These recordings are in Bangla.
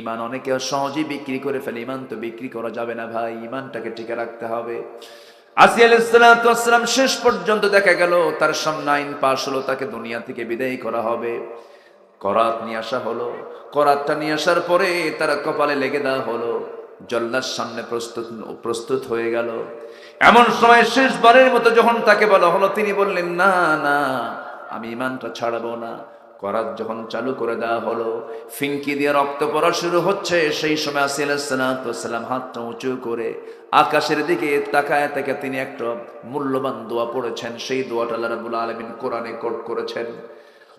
ইমান অনেকে সহজেই বিক্রি করে ফেলে, ইমান তো বিক্রি করা যাবে না ভাই, ইমানটাকে টিকে রাখতে হবে। আসিয়া আলাইহিস সালাতু ওয়াস সালাম শেষ পর্যন্ত দেখা গেল তার সামনে আইন পাশ হলো, তাকে দুনিয়া থেকে বিদায় করা হবে। করাত নিয়ে আসা হলো, করাতটা নিয়ে আসার পরে তারা কপালে লেগে দেওয়া হলো, জল্লার সামনে প্রস্তুত প্রস্তুত হয়ে গেল। এমন সময় শেষবারের মতো যখন তাকে বলা হলো, তিনি বললেন না না, আমি ইমানটা ছাড়বো না। করাত যখন চালু করে দেওয়া হলো, ফিনকি দিয়ে রক্ত পড়া শুরু হচ্ছে, সেই সময় আসিয়া আলাইহিস সালাতু ওয়াস সালাম হাতটা উঁচু করে আকাশের দিকে তাকায় থেকে তিনি একটা মূল্যবান দোয়া পড়েছেন। সেই দোয়াটা আল্লাহ রাব্বুল আলামিন কোরআনে কোট করেছেন।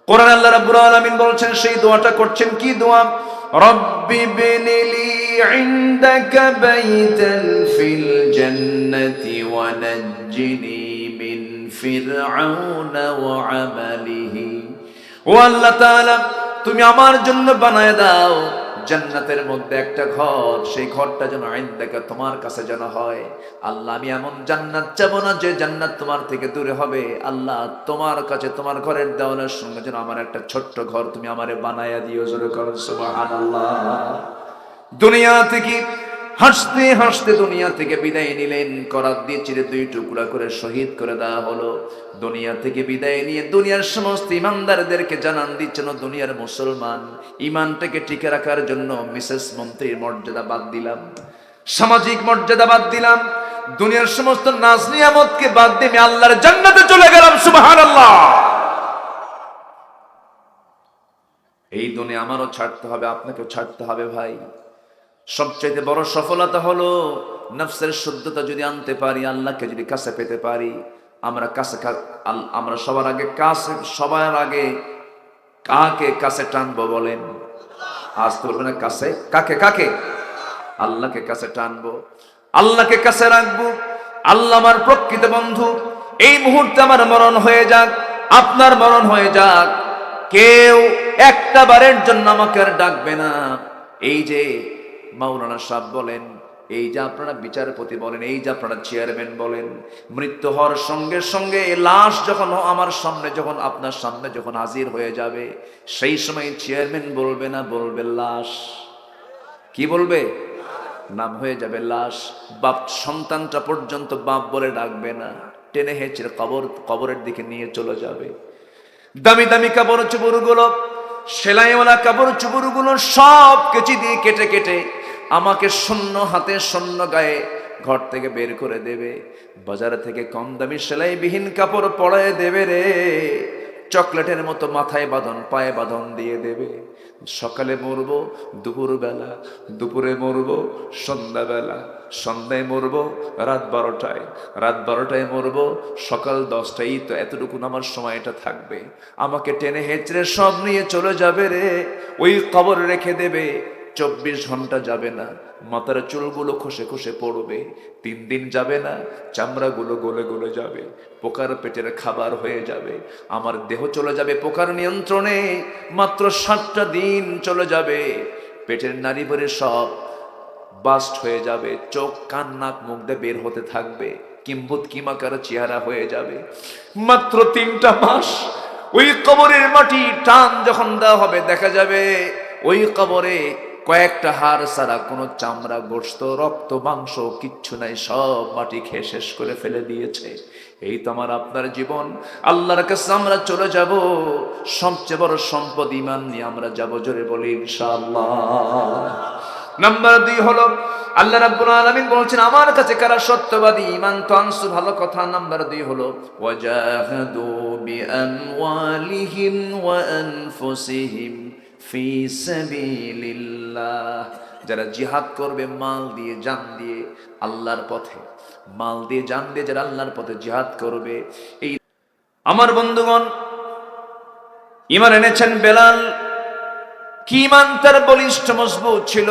কোরআন আল্লাহ রাব্বুল আলামিন বলছেন, সেই দোয়াটা করছেন কি দোয়া? রব্বি বিনিলি ইনদাকা বাইতান ফিল জান্নাতি ওয়া নাজ্জিনি মিন ফিরআউনা ওয়া আমালিহি। ও আল্লাহ তাআলা, তুমি আমার জন্য বানায় দাও জান্নাতের মধ্যে একটা ঘর, সেই ঘরটা যেন ইনদাকা, তোমার কাছে যেন হয়। আল্লাহ, আমি এমন জান্নাত চাবো না যে জান্নাত তোমার থেকে দূরে হবে। আল্লাহ, তোমার কাছে, তোমার ঘরের দেওয়ালের সঙ্গে যেন আমার একটা ছোট্ট ঘর তুমি আমারে বানায়া দিও। জোরে করো সুবহানাল্লাহ। দুনিয়া থেকে হাসতে হাসতে দুনিয়া থেকে বিদায় নিলেন, করাত দিয়ে চিরে দুই টুকরা করে শহীদ করে দেওয়া হলো। দুনিয়া থেকে বিদায় নিয়ে দুনিয়ার সমস্ত ইমানদারদেরকে জানান দিচ্ছেন, দুনিয়ার মুসলমান, ইমানটাকে টিকে রাখার জন্য মিসেস মন্ত্রীর মর্যাদা বাদ দিলাম, সামাজিক মর্যাদা বাদ দিলাম, দুনিয়ার সমস্ত নাজ নিয়ামতকে বাদ দিয়ে আমি আল্লাহর জান্নাতে চলে গেলাম। সুবহানাল্লাহ। এই দুনিয়া আমারও ছাড়তে হবে, আপনাকেও ছাড়তে হবে ভাই। সবচাইতে বড় সফলতা হলো নফসের শুদ্ধতা যদি আনতে পারি, আল্লাহকে যদি কাছে পেতে পারি। আমরা আমরা সবার আগে কাকে কাছে টানবো বলেন? আজ তো বলবেন না কাছে, কাকে কাকে? আল্লাহকে কাছে টানবো, আল্লাহকে কাছে রাখবো। আল্লাহ আমার প্রকৃত বন্ধু। এই মুহূর্তে আমার মরণ হয়ে যাক, আপনার মরণ হয়ে যাক, কেউ একটা বারের জন্য আমাকে আর ডাকবে না। এই যে মাওলানা সাহেব বলেন, এই যে আপনারা বিচারপতি বলেন, এই যে আপনারা চেয়ারম্যান বলেন, মৃত্যু হওয়ার সঙ্গে সঙ্গে লাশ যখন আমার সামনে, যখন আপনার সামনে যখন হাজির হয়ে যাবে, সেই সময় চেয়ারম্যান বলবে না, বলবে লাশ। কি বলবে? নাম হয়ে যাবে লাশ। বাপ সন্তানটা পর্যন্ত বাপ বলে ডাকবে না, টেনে হেঁচড়ে কবরের দিকে নিয়ে চলে যাবে। দামি দামি কাপড় চুপড়গুলো, সেলাইওয়ালা কাপড় চুপড়গুলো সব কেচি দিয়ে কেটে কেটে আমাকে শূন্য হাতে শূন্য গায়ে ঘর থেকে বের করে দেবে। বাজার থেকে কম দামি সেলাইবিহীন কাপড় পরায় দেবে রে, চকলেটের মতো মাথায় বাঁধন, পায়ে বাঁধন দিয়ে দেবে। সকালে মরবো দুপুরবেলা, দুপুরে মরবো সন্ধ্যাবেলা, সন্ধ্যায় মরবো রাত 12টায়, রাত 12টায় মরবো সকাল 10টায়। তো এতটুকু আমার সময়টা থাকবে, আমাকে টেনে হেঁচড়ে সব নিয়ে চলে যাবে রে, ওই কবর রেখে দেবে। 24 ঘন্টা যাবে না, মাথার চুলগুলো খসে খসে পড়বে। 3 দিন যাবে না, চামড়াগুলো গলে গলে যাবে, পোকার পেটের খাবার হয়ে যাবে। আমার দেহ চলে যাবে পোকার নিয়ন্ত্রণে। মাত্র 7টা দিন চলে যাবে, পেটের নাড়ি ভরে সব বাস্ট হয়ে যাবে, চোখ কান নাক মুখ দিয়ে বের হতে থাকবে, কিম্ভূত কিমাকার চেহারা হয়ে যাবে। মাত্র 3টা মাস ওই কবরের মাটি টান যখন দেওয়া হবে, দেখা যাবে ওই কবরে কয়েকটা হাড় ছাড়া কোনো চামড়া, গোশত, রক্ত, মাংস কিচ্ছু নাই, সব মাটি খেয়ে শেষ করে ফেলে দিয়েছে। এই তো আমার আপনার জীবন। আল্লাহর কাছে আমরা চলে যাব, সবচেয়ে বড় সম্পদ ঈমান নিয়ে আমরা যাব। জোরে বলি ইনশাআল্লাহ। নাম্বার 2 হলো আল্লাহ রাব্বুল আলামিন বলছেন, আমার কাছে কারা সত্যবাদী, ঈমান তো আনসু, ভালো কথা। নাম্বার 2 হলো ওয়াজাহাদু বিআমওয়ালিহিম ওয়া আনফুসিহিম ফি সাবিলিল্লাহ। যারা জিহাদ করবে মাল দিয়ে, জান দিয়ে, আল্লাহর পথে, মাল দিয়ে জান দিয়ে যারা আল্লাহর পথে জিহাদ করবে। এই আমার বন্ধুগণ, ঈমান এনেছেন বেলাল। কি ঈমান তার বলিষ্ঠ মজবুত ছিল।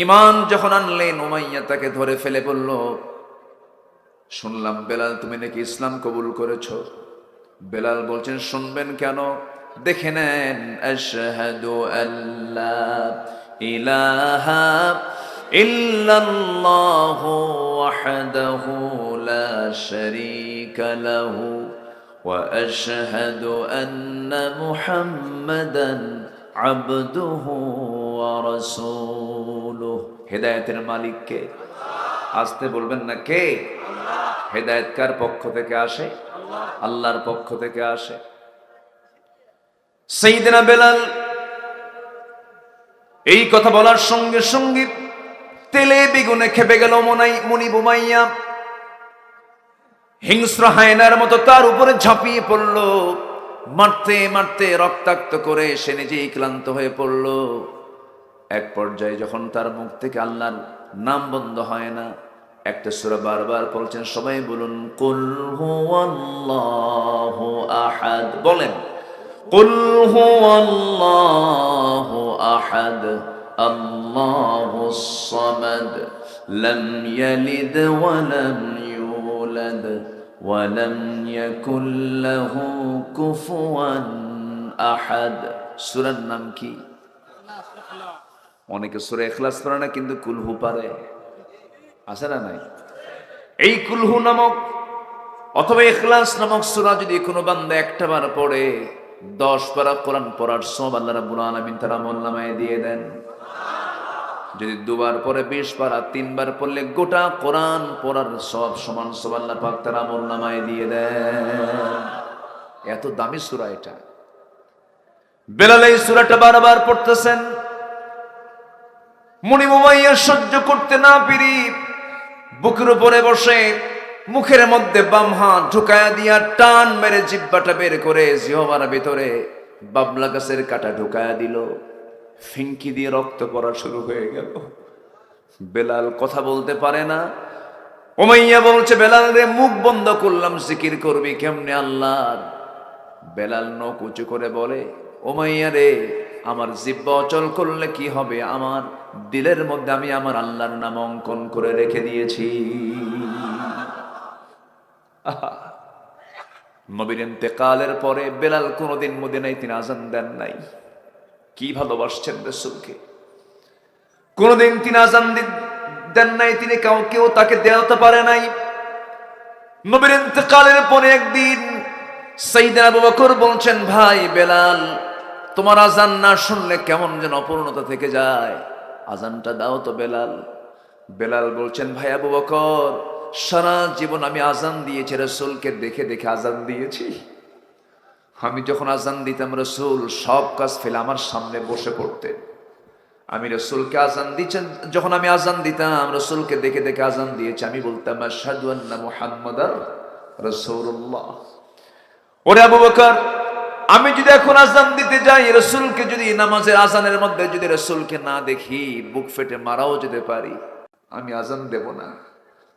ঈমান যখন আনলেন, উমাইয়া তাকে ধরে ফেলে বলল, শুনলাম বেলাল তুমি নাকি ইসলাম কবুল করেছো। বেলাল বলছেন, শুনবেন কেন, দেখে নেন। আশহাদু আল্লা ইলাহা ইল্লাল্লাহু ওয়াহদাহু লা শারীকা লাহু ওয়া আশহাদু আন্না মুহাম্মাদান আবদুহু ওয়া রাসূলুহু। হেদায়েতের মালিক কে? আসতে বলবেন না কে? হেদায়েত কার পক্ষ থেকে আসে? আল্লাহর পক্ষ থেকে আসে। সাইয়েদনা বেলাল এই কথা বলার সঙ্গে সঙ্গে তেলে বেগুনে খেপে গেল মুনিব উমাইয়া। হিংস্র হায়নার মতো তার উপরে ঝাঁপিয়ে পড়ল, মারতে মারতে রক্তাক্ত করে সে নিজেই ক্লান্ত হয়ে পড়ল। এক পর্যায়ে যখন তার মুখ থেকে আল্লাহর নাম বন্ধ হয় না, একটা সূরা বারবার বলছেন, সবাই বলুন কুল হুয়াল্লাহু আহাদ। বলেন কুল হুয়াল্লাহু আহাদ আল্লাহুস সামাদ লাম ইয়ালিদ ওয়া লাম ইউলাদ ওয়া লাম ইয়াকুল লাহু কুফুয়ান আহাদ। সূরার নাম কি? অনেকে সূরা ইখলাস পড়ে না, কিন্তু কুলহু পারে। আছে না নাই? এই কুলহু নামক অথবা ইখলাস নামক সূরা যদি কোনো বান্দা একটা বার পড়ে, 10 পারা কোরআন পড়ার সওয়াব আল্লাহ রাব্বুল আলামিন তার আমলনামায় দিয়ে দেন। যদি দুবার পড়ে 20 পারা, 3 বার পড়লে গোটা কোরআন পড়ার সওয়াব সমান সওয়াব আল্লাহ পাক তার আমলনামায় দিয়ে দেন। এত দামি সূরা এটা। বেলাল এই সূরাটা বারবার পড়তেছেন। মুনিব উমাইয়া সহ্য করতে না পেরে বুকের উপরে বসে মুখের মধ্যে বাম হাত ঢুকায়া দিয়া টান মেরে জিহ্বাটা বের করে জিহ্বার ভিতরে বাবলা গাছের কাঁটা ঢুকায়া দিল। ফিঙ্কি দিয়ে রক্ত পড়া শুরু হয়ে গেল। বেলাল কথা বলতে পারে না। উমাইয়া বলছে, বেলাল রে, মুখ বন্ধ করলাম, জিকির করবি কেমনে আল্লাহর? বেলাল নখ উঁচু করে বলে, উমাইয়া রে, আমার জিহ্বা অচল করলে কি হবে? আমার দিলের মধ্যে আমি আমার আল্লাহর নাম অঙ্কন করে রেখে দিয়েছি। নবীর ইন্তেকালের পরে বেলাল কোনোদিন মদিনায় তিনি আজান দেন নাই। কি ভালোবাসছেন রাসূলকে! কোনোদিন তিনি আজান দেন নাই, তিনি কেউ তাকে দেওয়াতে পারে নাই। নবীর ইন্তেকালের পরে একদিন সাইয়েদনা আবু বকর বলছেন, ভাই বেলাল, তোমার আজান না শুনলে কেমন যেন অপূর্ণতা থেকে যায়, আজানটা দাও তো বেলাল। বেলাল বলছেন, ভাই আবু বকর, সারা জীবন আমি আজান দিয়েছি, রাসূলকে দেখে দেখে আজান দিয়েছি। আমি যখন আজান দিতাম, রাসূল সব কাজ ফেলে আমার সামনে বসে পড়তেন। আমি রাসূলকে আজান দিচ্ছেন, যখন আমি আজান দিতাম, রাসূলকে দেখে দেখে আজান দিয়েছি। আমি বলতাম আশহাদু আন্না মুহাম্মাদার রাসূলুল্লাহ। ওরে আবু বকর, আমি যদি এখন আজান দিতে যাই, রাসূলকে যদি নামাজের আজানের মধ্যে যদি রাসূলকে না দেখি, বুক ফেটে মারাও যেতে পারি, আমি আজান দেব না।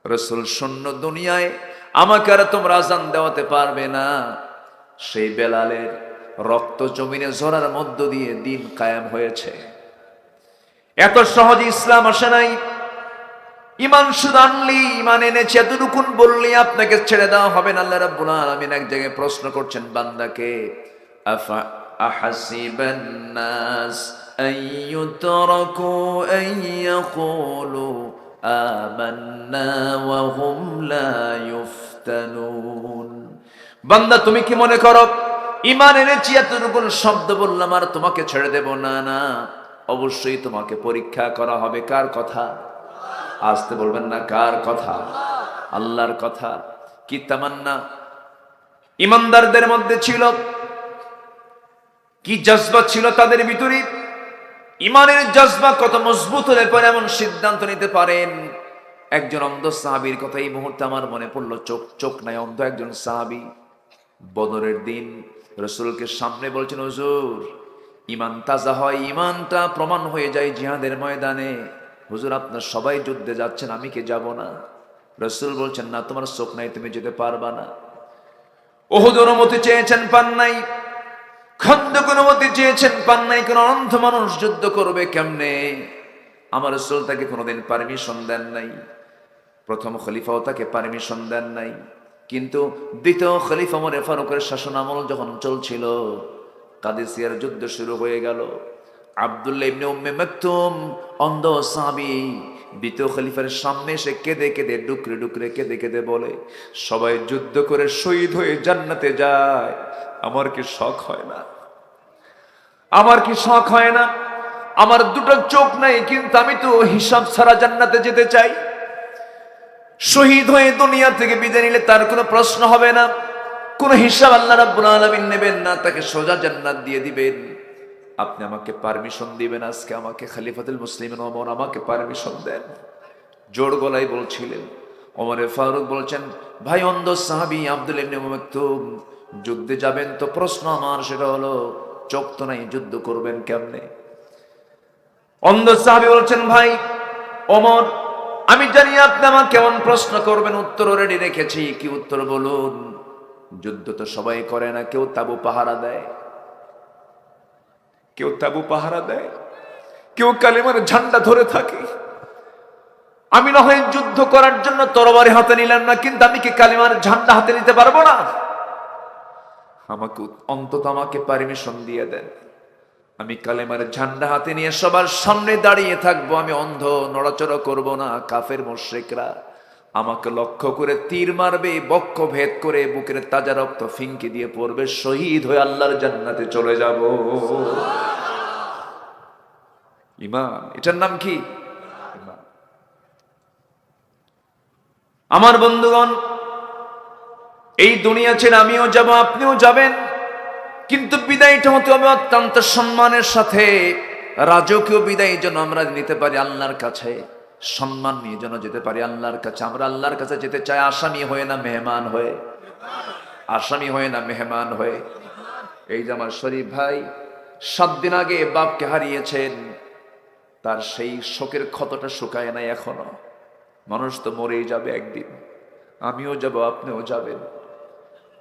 রাসূল শূন্য দুনিয়ায় আমাকে আর তোমরা আজান দেওয়াতে পারবে না। সেই বেলালের রক্ত জমিনে ঝরার মধ্য দিয়ে দিন কায়েম হয়েছে। এত সহজে ইসলাম আসে নাই। ইমান শুধু আনলি, ইমান এনেছে এতটুকুন বললি আপনাকে ছেড়ে দেওয়া হবে না। আল্লাহ রাব্বুল আলামিন এক জায়গায় প্রশ্ন করছেন বান্দাকে, আফা আহাসিবান নাস আইয়ুতরাকু আইয়াকুলু আমান্না ওয়া হুম লা ইফতানুন। বান্দা, তুমি কি মনে করো ইমান এনেছি এতটুকুন শব্দ বললাম আর তোমাকে ছেড়ে দেব? না না, অবশ্যই তোমাকে পরীক্ষা করা হবে। কার কথা? আসতে বলবেন না, কার কথা? আল্লাহর কথা। কি তামান্না ইমানদারদের মধ্যে ছিল, কি জজবা ছিল তাদের ভিতরে! ইমানের জজবা কত মজবুত হলে পরে এমন সিদ্ধান্ত নিতে পারেন। একজন অন্ধ সাহাবীর কথা এই মুহূর্তে আমার মনে পড়লো। চোখ নাই, অন্ধ একজন সাহাবী। বদরের দিন রাসূলকে সামনে বলছেন, হুজুর, ইমান তাজা হয়, ইমানটা প্রমাণ হয়ে যায় জিহাদের ময়দানে। হুজুর, আপনার সবাই যুদ্ধে যাচ্ছেন, আমি কি যাব না? রাসূল বলছেন, না, তোমার চোখ নাই, তুমি যেতে পারবা না। উহুদ অনুমতি চেয়েছেন, পান নাই। খন্দক অনুমতি চেয়েছেন, পান নাই। কোন অন্ধ মানুষ যুদ্ধ করবে কেমনে? আমার রাসূল তাকে কোনোদিন পারমিশন দেন নাই। প্রথম খলিফাও তাকে পারমিশন দেন নাই। কিন্তু দ্বিতীয় খলিফা ওমর ফারুকের শাসন আমল যখন চলছিল, কাদেসিয়ার যুদ্ধ শুরু হয়ে গেল। আব্দুল্লাহ ইবনে উম্মে মাকতুম, অন্ধ সাহাবী, দ্বিতীয় খলিফার সামনে এসে কেঁদে কেঁদে, ডুকরে ডুকরে কেঁদে কেঁদে বলে, সবাই যুদ্ধ করে শহীদ হয়ে জান্নাতে যায়, আমার কি শখ হয় না? আমার কি শখ হয় না? আমার দুটো চোখ নাই, কিন্তু আমি তো হিসাব ছাড়া জান্নাতে যেতে চাই। শহীদ হয়ে দুনিয়া থেকে বিদায় নিলে তার কোনো প্রশ্ন হবে না, কোন হিসাব আল্লাহ রাব্বুল আলামিন নেবেন না, তাকে সোজা জান্নাত দিয়ে দিবেন। আপনি আমাকে পারমিশন দিবেন, আজকে আমাকে খলিফাতুল মুসলিমিন ওমর আমাকে পারমিশন দেন। জোর গলায় বলছিলেন। ওমরে ফারুক বলছেন, ভাই অন্ধ সাহাবী আব্দুল ইবনে মাকতুম, যুদ্ধে যাবেন তো প্রশ্ন আমার সেটা হলো চোখ তো নাই, যুদ্ধ করবেন কেমনে? অন্ধ সাহাবী বলছেন, ভাই ওমর, আমি জানি আপনি আমাকে কেমন প্রশ্ন করবেন, উত্তর রেডি রেখেছি। কি উত্তর বলুন? যুদ্ধ তো সবাই করে না, কেউ তাবু পাহারা দেয়, কেউ তাবু পাহারা দেয়, কেউ কালিমার ঝান্ডা ধরে থাকে। আমি না হয় যুদ্ধ করার জন্য তরবারি হাতে নিলাম না, কিন্তু আমি কি কালিমার ঝান্ডা হাতে নিতে পারবো না? আমাকে অন্তত আমাকে পারমিশন দিয়ে দেন, আমি কালেমার ঝান্ডা হাতে নিয়ে সবার সামনে দাঁড়িয়ে থাকবো। আমি অন্ধ, নড়াচড়া করব না। কাফের মুশরিকরা আমাকে লক্ষ্য করে তীর মারবে, বক্ষ ভেদ করে বুকের তাজা রক্ত ফিঙ্কি দিয়ে পড়বে, শহীদ হয়ে আল্লাহর জান্নাতে চলে যাব। ঈমান, এটার নাম কি? ঈমান। আমার বন্ধুগণ, এই দুনিয়া ছেড়ে আমিও যাব, আপনিও যাবেন, কিন্তু বিদায়টা হতে হবে অত্যন্ত সম্মানের সাথে। রাজকীয় বিদায় যেন আমরা নিতে পারি আল্লাহর কাছে, সম্মান নিয়ে যেন যেতে পারি আল্লাহর কাছে। আমরা আল্লাহর কাছে যেতে চাই আসামি হয়ে না মেহমান হয়ে, আসামি হয়ে না মেহমান হয়ে। এই যে আমার শরীফ ভাই 7 দিন আগে বাপকে হারিয়েছেন, তার সেই শোকের ক্ষতটা শুকায় নাই এখনো। মানুষ তো মরেই যাবে একদিন, আমিও যাব, আপনিও যাবেন।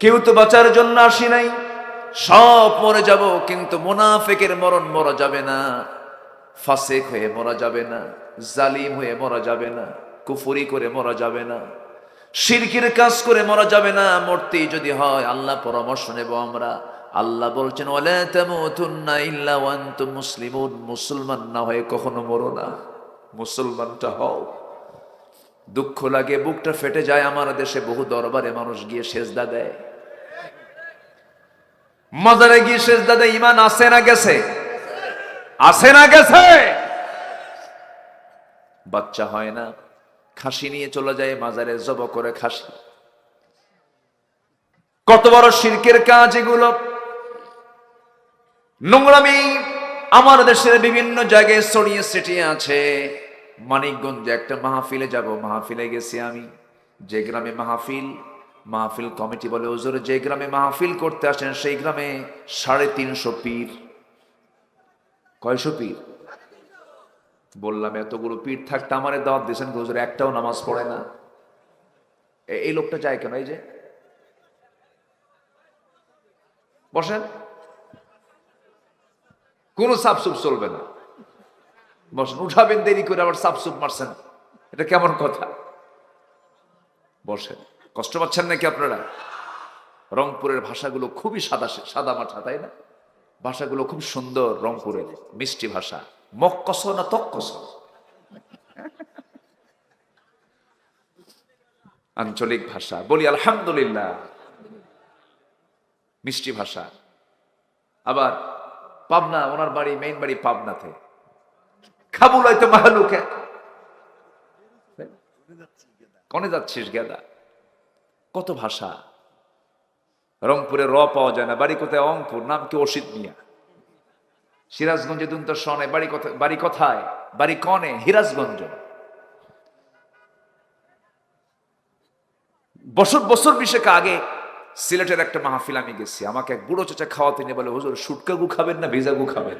কেউ তো বাঁচার জন্য আসি নাই, সব মরে যাব, কিন্তু মুনাফিকের মরণ মরা যাবে না, ফাসিক হয়ে মরা যাবে না, জালিম হয়ে মরা যাবে না, কুফরি করে মরা যাবে না, শিরকের কাজ করে মরা যাবে না। মরতেই যদি হয় আল্লাহ পরামর্শ নেব আমরা। আল্লাহ বলছেন, ওয়ালা তামুতুন্না ইল্লা ওয়া আনতুম মুসলিমুন, মুসলমান না হয়ে কখনো মরো না, মুসলমানটা হও। দুঃখ লাগে, বুকটা ফেটে যায়। আমার দেশে বহু দরবারে মানুষ গিয়ে সেজদা দেয়, মাজারে গিয়ে সেজদা দেয়। ঈমান আছে না গেছে? আছে না গেছে? বাচ্চা হয় না, খাসি নিয়ে চলে যায় মাজারে, জব করে খাসি। কত বড় শিরকের কাজ এগুলো, নোংরামি আমার দেশের বিভিন্ন জায়গায় ছড়িয়ে ছিটিয়ে আছে। মানিকগঞ্জে একটা মাহফিলে যাব, মাহফিলে গেছি আমি। যে গ্রামে মাহফিল কমিটি বলে, হুজুর যে গ্রামে মাহফিল করতে আসেন সেই গ্রামে 350 পীর। কয়শো পীর? বললাম এতগুলো পীর থাকতে আমারে দাওয়াত দিয়েছেন, হুজুর একটাও নামাজ পড়ে না। এই লোকটা যায় কেন? এই যে বসেন, কোন সাফসুপ চলবে না, বসেন। উঠাবেন দেরি করে, আবার সাফসুপ মারছেন, এটা কেমন কথা? বসেন। কষ্ট পাচ্ছেন নাকি আপনারা? রংপুরের ভাষাগুলো খুবই সাদা মাঠা, তাই না? ভাষাগুলো খুব সুন্দর, রংপুরের মিষ্টি ভাষা। মক্কস না তক্কস, আঞ্চলিক ভাষা। বলি আলহামদুলিল্লাহ, মিষ্টি ভাষা। আবার পাবনা, ওনার বাড়ি, মেইন বাড়ি পাবনাতে। খাবুল হয়তো মাহালুকে, কনে যাচ্ছিস গেদা? কত ভাষা। রংপুরে র পাওয়া যায় না, বাড়ি কোথায়? রংপুর, নাম কি? অসিত মিয়া। সিরাজগঞ্জে দুন্ত শনে, বাড়ি কোথায়? বাড়ি কনে? হিরাজগঞ্জ। বছর 20 আগে সিলেটের একটা মাহফিল আমি গেছি। আমাকে এক বুড়ো চাচা খাওয়াতে নিয়ে বলে, হুজুর শুটকা গু খাবেন না ভেজা গু খাবেন?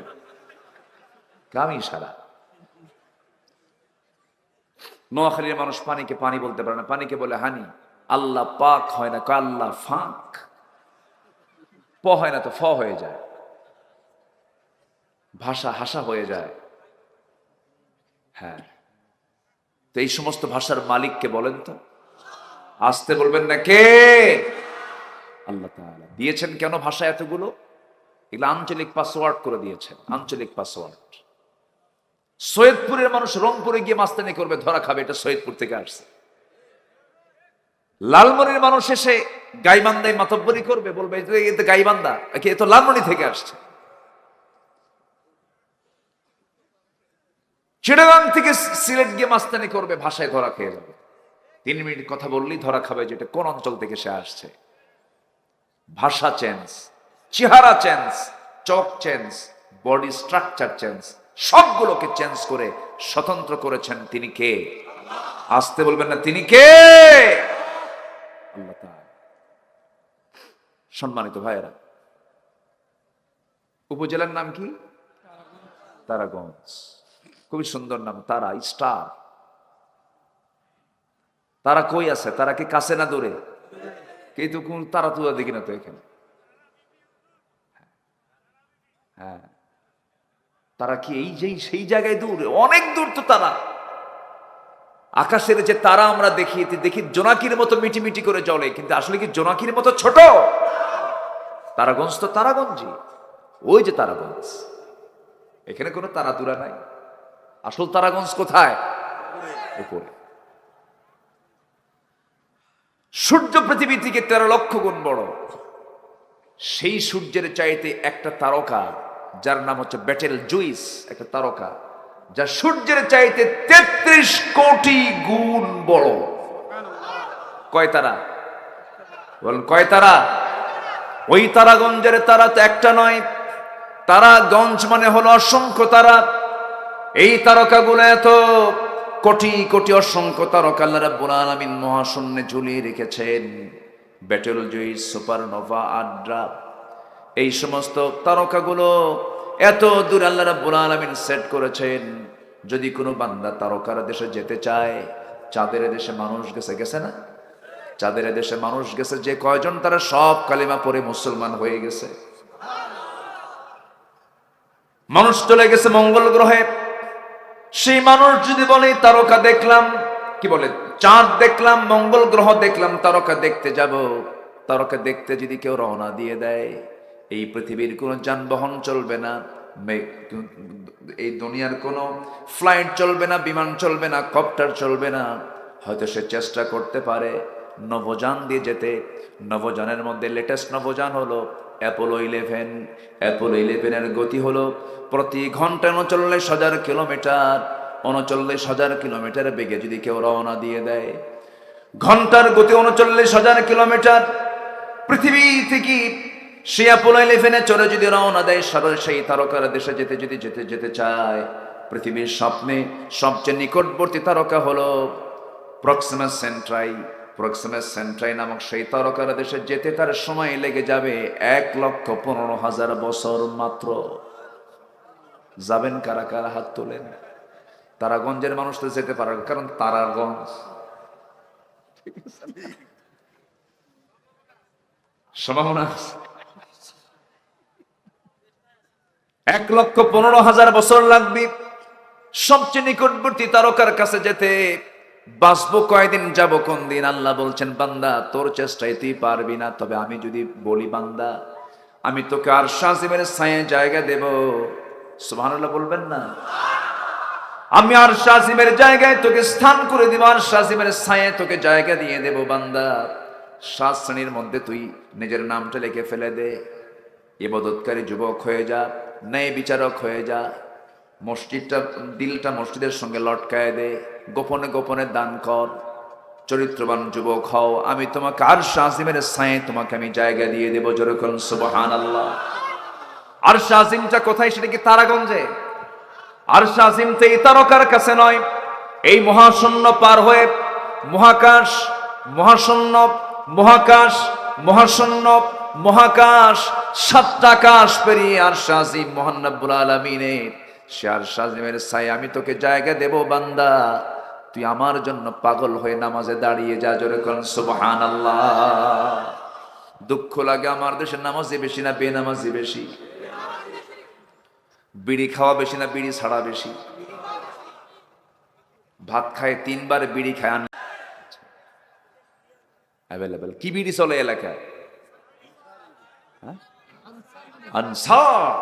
আমি সারা নোয়াখালীর মানুষ পানিকে পানি বলতে পারে না, পানিকে বলে হানি। আল্লাহ পাক হয় না, আল্লাহ ফাঁক। প হয় না তো ফ হয়ে যায়, ভাষা হাসা হয়ে যায়। হ্যাঁ, তো এই সমস্ত ভাষার মালিককে বলেন তো? আসতে বলবেন না কে? আল্লাহ তাআলা দিয়েছেন। কেন ভাষা এতগুলো? এগুলো আঞ্চলিক পাসওয়ার্ড করে দিয়েছেন, আঞ্চলিক পাসওয়ার্ড। সৈয়দপুরের মানুষ রংপুরে গিয়ে মাস্তানি করবে, ধরা খাবে, এটা সৈয়দপুর থেকে আসছে। লালমনির মানুষ এসে গাইবান্ধায় মাতব্বরি করবে, বলবে গাইবান্ধা, এ তো লালমনি থেকে আসছে। চিটাগাং থেকে সিলেট গিয়ে মাস্তানি করবে, ভাষায় ধরা খেয়ে যাবে। 3 মিনিট কথা বললেই ধরা খাবে, যেটা কোন অঞ্চল থেকে সে আসছে। ভাষা চেঞ্জ, চেহারা চেঞ্জ, চোখ চেঞ্জ, বডি স্ট্রাকচার চেঞ্জ, সবগুলোকে চেঞ্জ করে স্বতন্ত্র করেছেন তিনি কে? আসতে বলবেন না, তিনি কে? আল্লাহ তাআলা। সম্মানিত ভাইয়েরা, উপজেলার নাম কি? তারাগঞ্জ। খুবই সুন্দর নাম, তারা, স্টার। তারা কই আছে? তারা কি কাছে না দূরে? কে তো কোন তারা তুলা দেখি না তো এখানে। হ্যাঁ, তারা কি এই যে সেই জায়গায় দূরে? অনেক দূর তো তারা। আকাশের যে তারা আমরা দেখি জোনাকির মতো মিটি মিটি করে জ্বলে, কিন্তু আসলে কি জোনাকির মতো ছোট? তারাগঞ্জ তো তারাগঞ্জই, ওই যে তারাগঞ্জ। এখানে কোনো তারা তুরা নাই। আসল তারাগঞ্জ কোথায়? উপরে। সূর্য পৃথিবী থেকে 13 লক্ষ গুণ বড়। সেই সূর্যের চাইতে একটা তারকা, যার নাম হচ্ছে বেটেল জুইস, একটা তারকা যা সূর্যের চাইতে 33 কোটি গুণ বড়। কয় তারা? বল কয় তারা? ওই তারাগঞ্জের তারা তো একটা নয়, তারাগঞ্জ মানে হলো অসংখ্য তারা। এই তারকাগুলো এত কোটি কোটি অসংখ্য তারকা আল্লাহ রাব্বুল আলামিন মহাশূন্যে ঝুলিয়ে রেখেছেন। বেটেল জুইস, সুপারনোভা, আড্রা, এই সমস্ত তারকাগুলো এত দূর আল্লাহ রাব্বুল আলামিন সেট করেছেন। যদি কোনো বান্দা তারকার দেশে যেতে চায়, চাঁদের দেশে মানুষ গেছে না? চাঁদের দেশে মানুষ গেছে যে কয়জন, তারা সব কালিমা পড়ে মুসলমান হয়ে গেছে। মানুষ চলে গেছে মঙ্গল গ্রহে, সেই মানুষ যদি বলে তারকা দেখলাম, কি বলে, চাঁদ দেখলাম, মঙ্গল গ্রহ দেখলাম, তারকা দেখতে যাব, তারকা দেখতে যদি কেউ রওনা দিয়ে দেয়, এই পৃথিবীর কোনো যানবাহন চলবে না, এই দুনিয়ার কোনো ফ্লাইট চলবে না, বিমান চলবে না, কপ্টার চলবে না। হয়তো সে চেষ্টা করতে পারে নভোযান দিয়ে যেতে। নভোযানের মধ্যে লেটেস্ট নভোযান হলো অ্যাপোলো 11। অ্যাপোলো 11-এর গতি হলো প্রতি ঘন্টায় 39,000 কিলোমিটার। 39,000 কিলোমিটার বেগে যদি কেউ রওনা দিয়ে দেয়, ঘন্টার গতি 39,000 কিলোমিটার, পৃথিবী থেকে সে অ্যাপোলো 11-এ চড়ে যদি রওনা দেয়, সেই তারকার দেশে যেতে চায়, পৃথিবীর স্বপ্নে সবচেয়ে নিকটবর্তী তারকা হলো প্রক্সিমা সেন্ট্রাই। প্রক্সিমা সেন্ট্রাই নামক সেই তারকার দেশে যেতে তার সময় লেগে যাবে 1,15,000 বছর মাত্র। যাবেন কারা কারা? হাত তোলেন। তারাগঞ্জের মানুষ তো যেতে পারবে, কারণ তারাগঞ্জ। সম্ভাবনা আছে। 1,15,000 বছর লাগবে সবচেয়ে নিকটবর্তী তারকার কাছে যেতে। বাঁচবো কয়দিন, যাব কোন দিন? আল্লাহ বলছেন, বান্দা তোর চেষ্টায় তুই পারবি না, তবে আমি যদি বলি বান্দা আমি তোকে আরশ আজিমের ছায়ায় জায়গা দেব, সুবহানাল্লাহ বলবেন না? আমি আরশ আজিমের জায়গায় তোকে স্থান করে দিব, আরশ আজিমের ছায়ায় তোকে জায়গা দিয়ে দেব। বান্দা 7 শ্রেণীর মধ্যে তুই নিজের নামটা লিখে ফেলে দে। ইবাদতকারী যুবক হয়ে যা, ন্যায় বিচারক হয়ে যা, দিলটা মসজিদের সঙ্গে লটকায় দে, গোপনে গোপনে দান কর, চরিত্রবান যুবক হও, আমি তোমাকে আরশ আজিমের ছায়ায় তোমাকে আমি জায়গা দিয়ে দেব। জোরে বলুন সুবহানাল্লাহ। আরশ আজিমটা কোথায়? সেটা কি তারাগঞ্জে? আরশ আজিম তো এই তারকার কাছে নয়, এই মহাশূন্য পার হয়ে মহাকাশ, মহাশূন্য, মহাকাশ, মহাশূন্য, মহাকাশ, 7টা আকাশ পেরিয়ে আরশ আজিম মহান রব্বুল আলামিনের সে আরশ আজিমের ছায়ায় আমি তোকে জায়গা দেব। বান্দা তুই আমার জন্য পাগল হয়ে নামাজে দাঁড়িয়ে যা। জোরে বলুন সুবহানাল্লাহ। দুঃখ লাগে আমার দেশের নামাজি বেশি না বেনামাজি বেশি? বিড়ি খাওয়া বেশি না বিড়ি ছাড়া বেশি? ভাত খায় 3 বার, বিড়ি খায় অ্যাভেলেবেল। কি বিড়ি চলে এলাকায়? আনসার।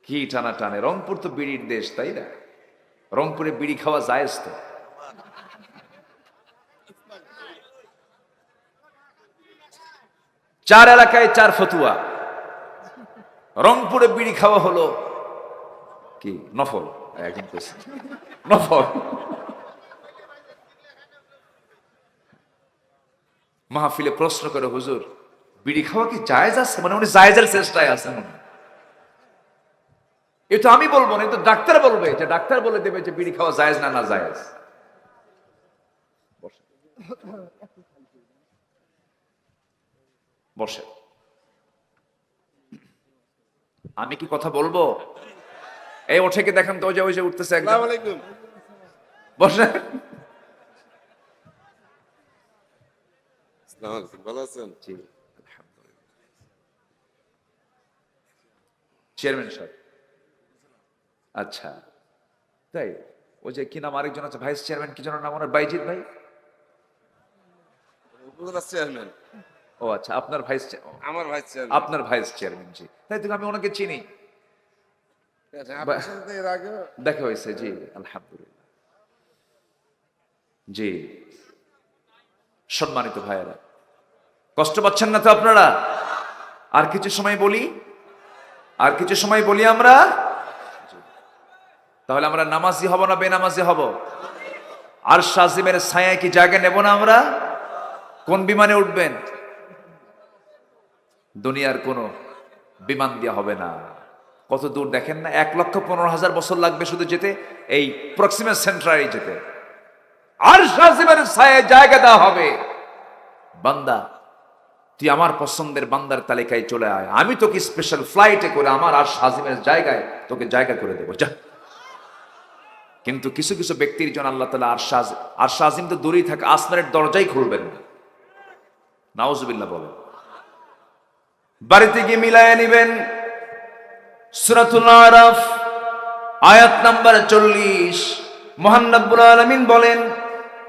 কি টানা টানে! রংপুর তো বিড়ির দেশ, তাই না? রংপুরে বিড়ি খাওয়া জায়েজ তো। চার এলাকায় 4 ফতুয়া। রংপুরে বিড়ি খাওয়া হলো কি নফল, একজন কইছে নফল। মাহফিলে প্রশ্ন করে, হুজুর বিড়ি খাওয়া কি জায়েজ আছে? মানে উনি জায়েজের চেষ্টায় আছেন। এটা আমি বলবো না, এটা ডাক্তার বলবে, যে ডাক্তার বলে দেবে যে বিড়ি খাওয়া জায়েজ না না জায়েজ। বসে, আমি কি কথা বলবো? এই ওঠে কি দেখেন তো, ওই যে উঠতেছে একদম। আসসালামু আলাইকুম। বসে। আসসালামু আলাইকুম, ভালো আছেন? জি আলহামদুলিল্লাহ। চেয়ারম্যান সাহেব, আচ্ছা তাই, ওই যে কি নাম আরেকজন আছে ভাইস চেয়ারম্যান, কি যেন নাম ওনার, বাইজিৎ ভাই। উপজেলা চেয়ারম্যান। ও আচ্ছা, আপনার ভাইস, আমার ভাইস চেয়ারম্যান। আপনার ভাইস চেয়ারম্যান, জি তাই তো, আমি ওনাকে চিনি, আপনার সাথে এর আগে দেখা হয়েছে, জি আলহামদুলিল্লাহ। জি সম্মানিত ভাইয়েরা, কষ্ট পাচ্ছেন না তো আপনারা? আর কিছু সময় বলি, আর কিছু সময় বলি আমরা। তাহলে আমরা নামাজি হব না বেনামাজি হব? আর শাজিমের ছায়ায় কি জায়গা নেব না আমরা? কোন বিমানে উঠবেন? দুনিয়ার কোন বিমান দিয়া হবে না। কত দূর দেখেন না, 1,15,000 বছর লাগবে শুধু যেতে, এই প্রক্সিমা সেন্ট্রারি যেতে। আর শাজিমের ছায়ায় জায়গা দেওয়া হবে। বান্দা, তুই আমার পছন্দের বান্দার তালিকায় চলে আয়, আমি তোকে স্পেশাল ফ্লাইটে করে আমার আর শাজিমের জায়গায় তোকে জায়গা করে দেবো, যা। কিন্তু কিছু কিছু ব্যক্তির জন্য আল্লাহ তাআলা আর শাজিম তো দূরেই থাকে, আসমানের দরজাই খুলবেন না। নাউজুবিল্লাহ বলেন। বাড়িতে গিয়ে মিলায় নিবেন সূরাতুল আরাফ আয়াত নাম্বার 40। মহান রব্বুল আলামিন বলেন,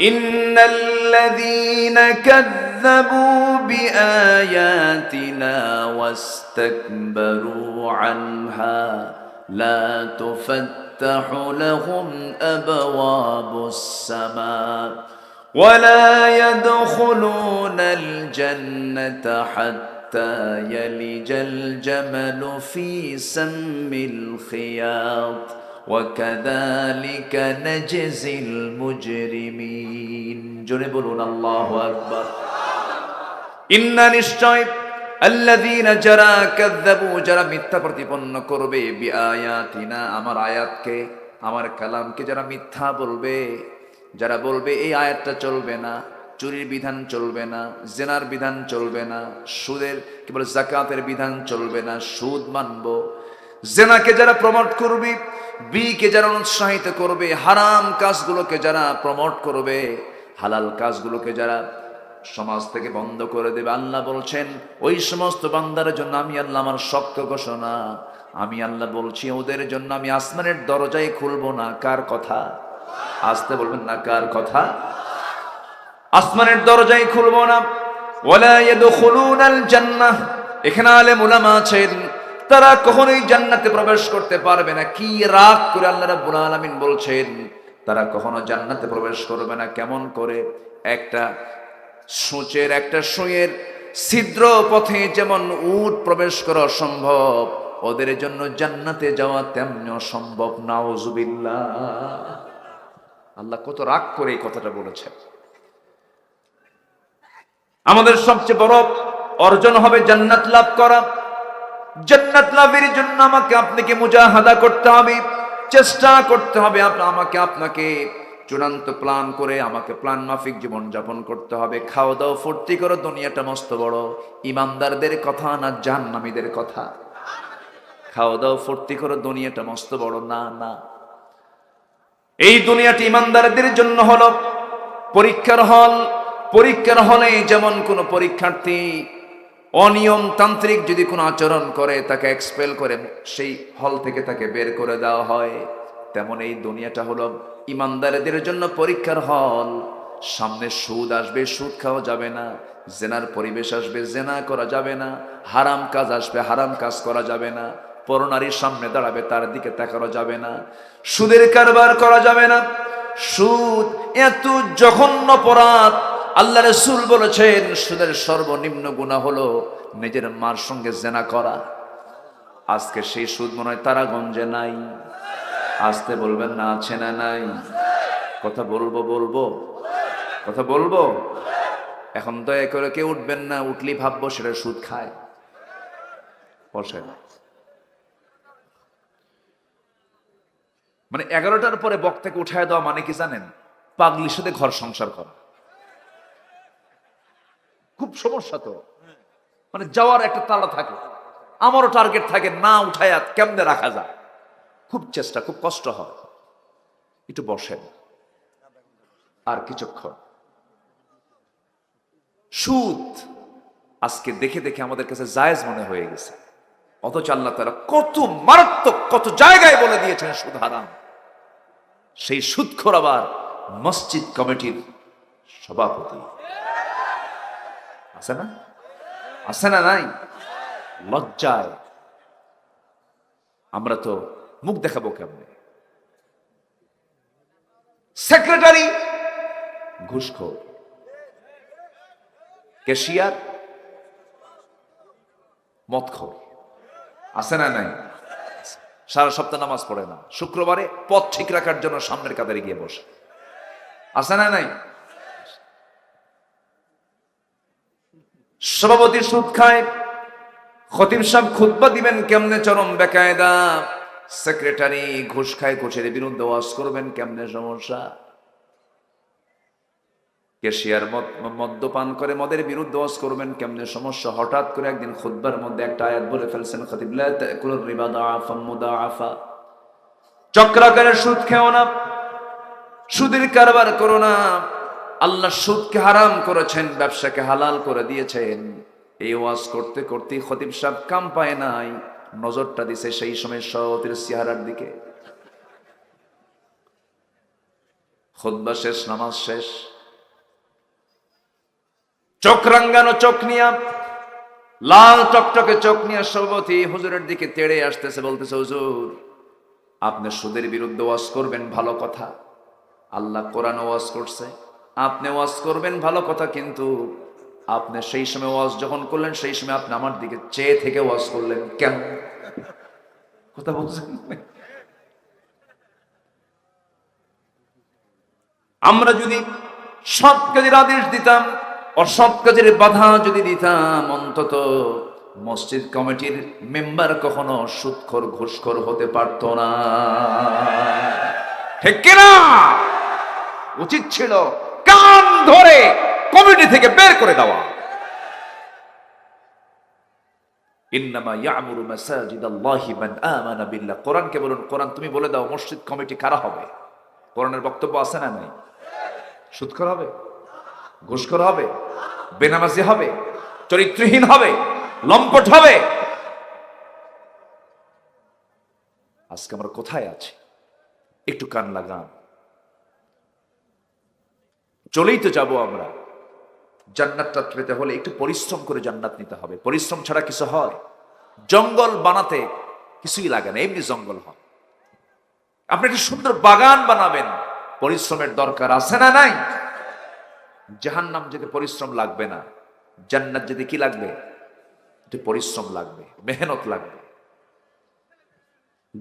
ইন্নাল্লাযীনা কাযযাবু বিআয়াতিনা ওয়াস্তাকবারু আনহা লা তুফাত্তাহু লাহুম আবওয়াবুস সামা ولا يدخلون الجنة حتى يلج الجمل في سم الخياط وكذلك نجزي المجرمين جنب الله أكبر إن নিশ্চয় الذين যারা কাযযাবু, যারা মিথ্যা প্রতিপন্ন করবে, বিআয়াতিনা, আমার আয়াতকে, আমার কালামকে যারা মিথ্যা বলবে, যারা বলবে এই আয়াতটা চলবে না, চুরির বিধান চলবে না, জেনার বিধান চলবে না, সুদের কি বলে যাকাতের বিধান চলবে না, সুদ মানবো, জেনাকে যারা প্রমোট করবে, বিকে যারা উৎসাহিত করবে, হারাম কাজগুলোকে যারা প্রমোট করবে, হালাল কাজগুলোকে যারা সমাজ থেকে বন্ধ করে দেবে, আল্লাহ বলছেন ওই সমস্ত বান্দার জন্য আমি আল্লাহ আমার শক্ত ঘোষণা, আমি আল্লাহ বলছি ওদের জন্য আমি আসমানের দরজাই খুলবো না। কার কথা? আসতে বলবেন না, কার কথা? আসমানের দরজাই খুলবো না। ওয়ালা ইয়াদখুলুনাল জান্নাহ, এখানে আলেম উলামা আছেন, তারা কখনোই জান্নাতে প্রবেশ করতে পারবে না। কি রাগ করে আল্লাহ রাব্বুল আলামিন বলছেন তারা কখনো জান্নাতে প্রবেশ করবে না। কেমন করে? একটা সূচের, একটা সুঁয়ের ছিদ্র পথে যেমন উট প্রবেশ করা অসম্ভব, ওদের জন্য জান্নাতে যাওয়া তেমনি অসম্ভব। নাউজুবিল্লাহ। আল্লাহ কত রাগ করে এই কথাটা বলেছেন। আমাদের সবচেয়ে বড় অর্জন হবে জান্নাত লাভ করা। জান্নাত লাভের জন্য আমাকে আপনাকে মুজাহাদা করতে হবে, চেষ্টা করতে হবে। আমাকে আপনাকে চূড়ান্ত প্ল্যান করে আমাকে প্ল্যান মাফিক জীবন যাপন করতে হবে। খাওয়া দাওয়া ফুর্তি করো, দুনিয়াটা মস্ত বড়। ইমানদারদের কথা না জাহান্নামীদের কথা? খাওয়া দাওয়া ফুর্তি করো, দুনিয়াটা মস্ত বড়। না না, এই দুনিয়াটি ইমানদারদের জন্য হলো পরীক্ষার হল। পরীক্ষার হলে যেমন কোন পরীক্ষার্থী অনিয়ম তান্ত্রিক যদি কোনো আচরণ করে, তাকে এক্সপেল করে সেই হল থেকে তাকে বের করে দেওয়া হয়, তেমন এই দুনিয়াটা হলো ইমানদারদের জন্য পরীক্ষার হল। সামনে সুদ আসবে, সুদ খাওয়া যাবে না। জেনার পরিবেশ আসবে, জেনা করা যাবে না। হারাম কাজ আসবে, হারাম কাজ করা যাবে না। পরনারীর সামনে দাঁড়াবে, তার দিকে তাকানো যাবে না। সুদের কারবার করা যাবে না। সুদ এত জঘন্য অপরাধ, আল্লাহ রাসূল বলেছেন সুদের সর্বনিম্ন গুনাহ হলো নিজের মার সঙ্গে জেনা করা। আজকে সেই সুদ মনে হয় তারাগঞ্জে নাই। আসতে বলবেন না, আছে না নাই? কথা বলবো বলবো, কথা বলবো। এখন দয়া করে কেউ উঠবেন না, উঠলি ভাববো সেটা সুদ খায়। বসেন। মানে 11টার পরে বক্তাকে উঠায় দেওয়া মানে কি জানেন? পাগলির সাথে ঘর সংসার করা। খুব সমস্যা তো, মানে যাওয়ার একটা তাড়া থাকে, আমারও টার্গেট থাকে, না উঠায়া কেমনে রাখা যায়, খুব চেষ্টা, খুব কষ্ট হয়। একটু বসেন আর কিছুক্ষণ। সুদ আজকে দেখে দেখে আমাদের কাছে জায়েজ মনে হয়ে গেছে, অথচ আল্লাহ তাআলা কত মারাত্মক, কত জায়গায় বলে দিয়েছেন সুদ হারাম। সেই সুদখোর আবার মসজিদ কমিটির সভাপতি। আছে না? আছে না নাই? লজ্জায় আমরা তো মুখ দেখাবো কেমনে? সেক্রেটারি ঘুষখোর, ক্যাশিয়ার মদখোর। আছে না নাই? সারা সপ্তাহ নামাজ পড়ে না, শুক্রবারে পথ ঠিক রাখার জন্য সামনের কাতারে গিয়ে বসে। আছে না নাই? সভাপতি সুদ খায়, খতিব সাহেব খুতবা দিবেন কেমনে চরম বেকায়দা, সেক্রেটারি ঘুষ খায়, ঘুষের বিরুদ্ধে ওয়াজ করবেন কেমনে সমস্যা, ক্যাশিয়ার মদ্যপান করে মদের বিরুদ্ধে ওয়াজ করবেন কেমনে সমস্যা। হঠাৎ করে একদিন খুতবার মধ্যে একটা আয়াত বলে ফেলছেন খতিব, লা তাকুলুর রিবা দাআফাম মুদাআফা, চক্রাকারে সুদ খেও না, সুদের কারবার করো না। আল্লাহ সুদকে হারাম করেছেন, ব্যবসাকে হালাল করে দিয়েছেন। এই ওয়াজ করতে করতে খতিব সাহেব কাম পায় নাই, নজরটা দিছে সেই সময় সভাপতির চেহারার দিকে। খুতবা শেষ, নামাজ শেষ, চোখ রাঙ্গানো চোখ নিয়া, লাল টকটকে চোখ নিয়ে সভাপতি হুজুরের দিকে তেড়ে আসতেছে, বলতেছে হুজুর আপনি সুদের বিরুদ্ধে ওয়াজ করবেন ভালো কথা, আল্লাহ কোরআন ওয়াজ করছে, আপনি ওয়াজ করবেন ভালো কথা, কিন্তু আপনি সেই সময় ওয়াজ যখন করলেন সেই সময় আপনি আমার দিকে চেয়ে থেকে ওয়াজ করলেন কেন? কথা বলছেন। আমরা যদি সৎ কাজের আদেশ দিতাম, অসৎ কাজের বাধা যদি দিতাম, অন্তত মসজিদ কমিটির মেম্বার কখনো সুদখোর ঘুষখোর হতে পারত না। ঠিক কিনা? উচিত ছিল কান ধরে কমিটি থেকে বের করে দেওয়া। ইন্নামা ইয়ামুরু মাসাজিদাল্লাহি মান আমানা বিল্লাহ। কোরআনকে বলুন, কোরআন তুমি বলে দাও মসজিদ কমিটি কারা হবে? কোরআনের বক্তব্য আছে না নাই? সুদখোর হবে, ঘুষখোর হবে, বেনামাজি হবে, চরিত্রহীন হবে, লম্পট হবে। আজকে আমরা কোথায় আছি? একটু কান লাগান। চলেই তো যাব আমরা। জান্নাতটা পেতে হলে একটু পরিশ্রম করে জান্নাত নিতে হবে। পরিশ্রম ছাড়া কিছু হয়? জঙ্গল বানাতে কিছুই লাগে না, এমনি জঙ্গল হয়। আপনি একটি সুন্দর বাগান বানাবেন, পরিশ্রমের দরকার আছে না নাই? জাহান্নাম যেতে পরিশ্রম লাগবে না, জান্নাত যেতে কি লাগবে? একটু পরিশ্রম লাগবে, মেহনত লাগবে।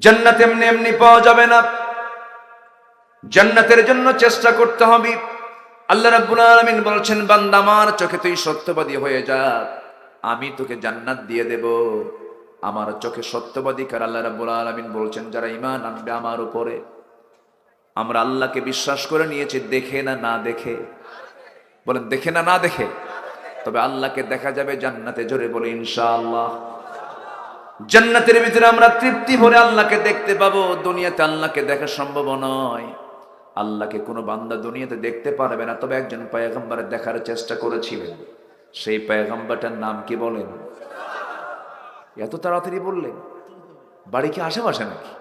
জান্নাত এমনি এমনি পাওয়া যাবে না, জান্নাতের জন্য চেষ্টা করতে হবে। আল্লাহ রাব্বুল আলামিন বলছেন, বান্দা আমার চোখে তুই সত্যবাদী হয়ে যা, আমি তোকে জান্নাত দিয়ে দেব। আমার চোখে সত্যবাদী কার? আল্লাহ রাব্বুল আলামিন বলছেন যারা ঈমান আনবে আমার উপরে। আমরা আল্লাহকে বিশ্বাস করে নিয়েছি, দেখে না না দেখে। বলেন দেখে না না দেখে? তবে আল্লাহকে দেখা যাবে জান্নাতে, জোরে বলে ইনশাআল্লাহ। জান্নাতের ভিতরে আমরা তৃপ্তি ভরে আল্লাহকে দেখতে পাবো। দুনিয়াতে আল্লাহকে দেখা সম্ভব নয়। আল্লাহকে কোনো বান্দা দুনিয়াতে দেখতে পারবে না, তবে একজন পয়গম্বর দেখার চেষ্টা করেছিলেন। সেই পয়গম্বরটার নাম কি বলেন? এত তাড়াতাড়ি বললেন? বাড়ি কি আশেপাশে নাকি?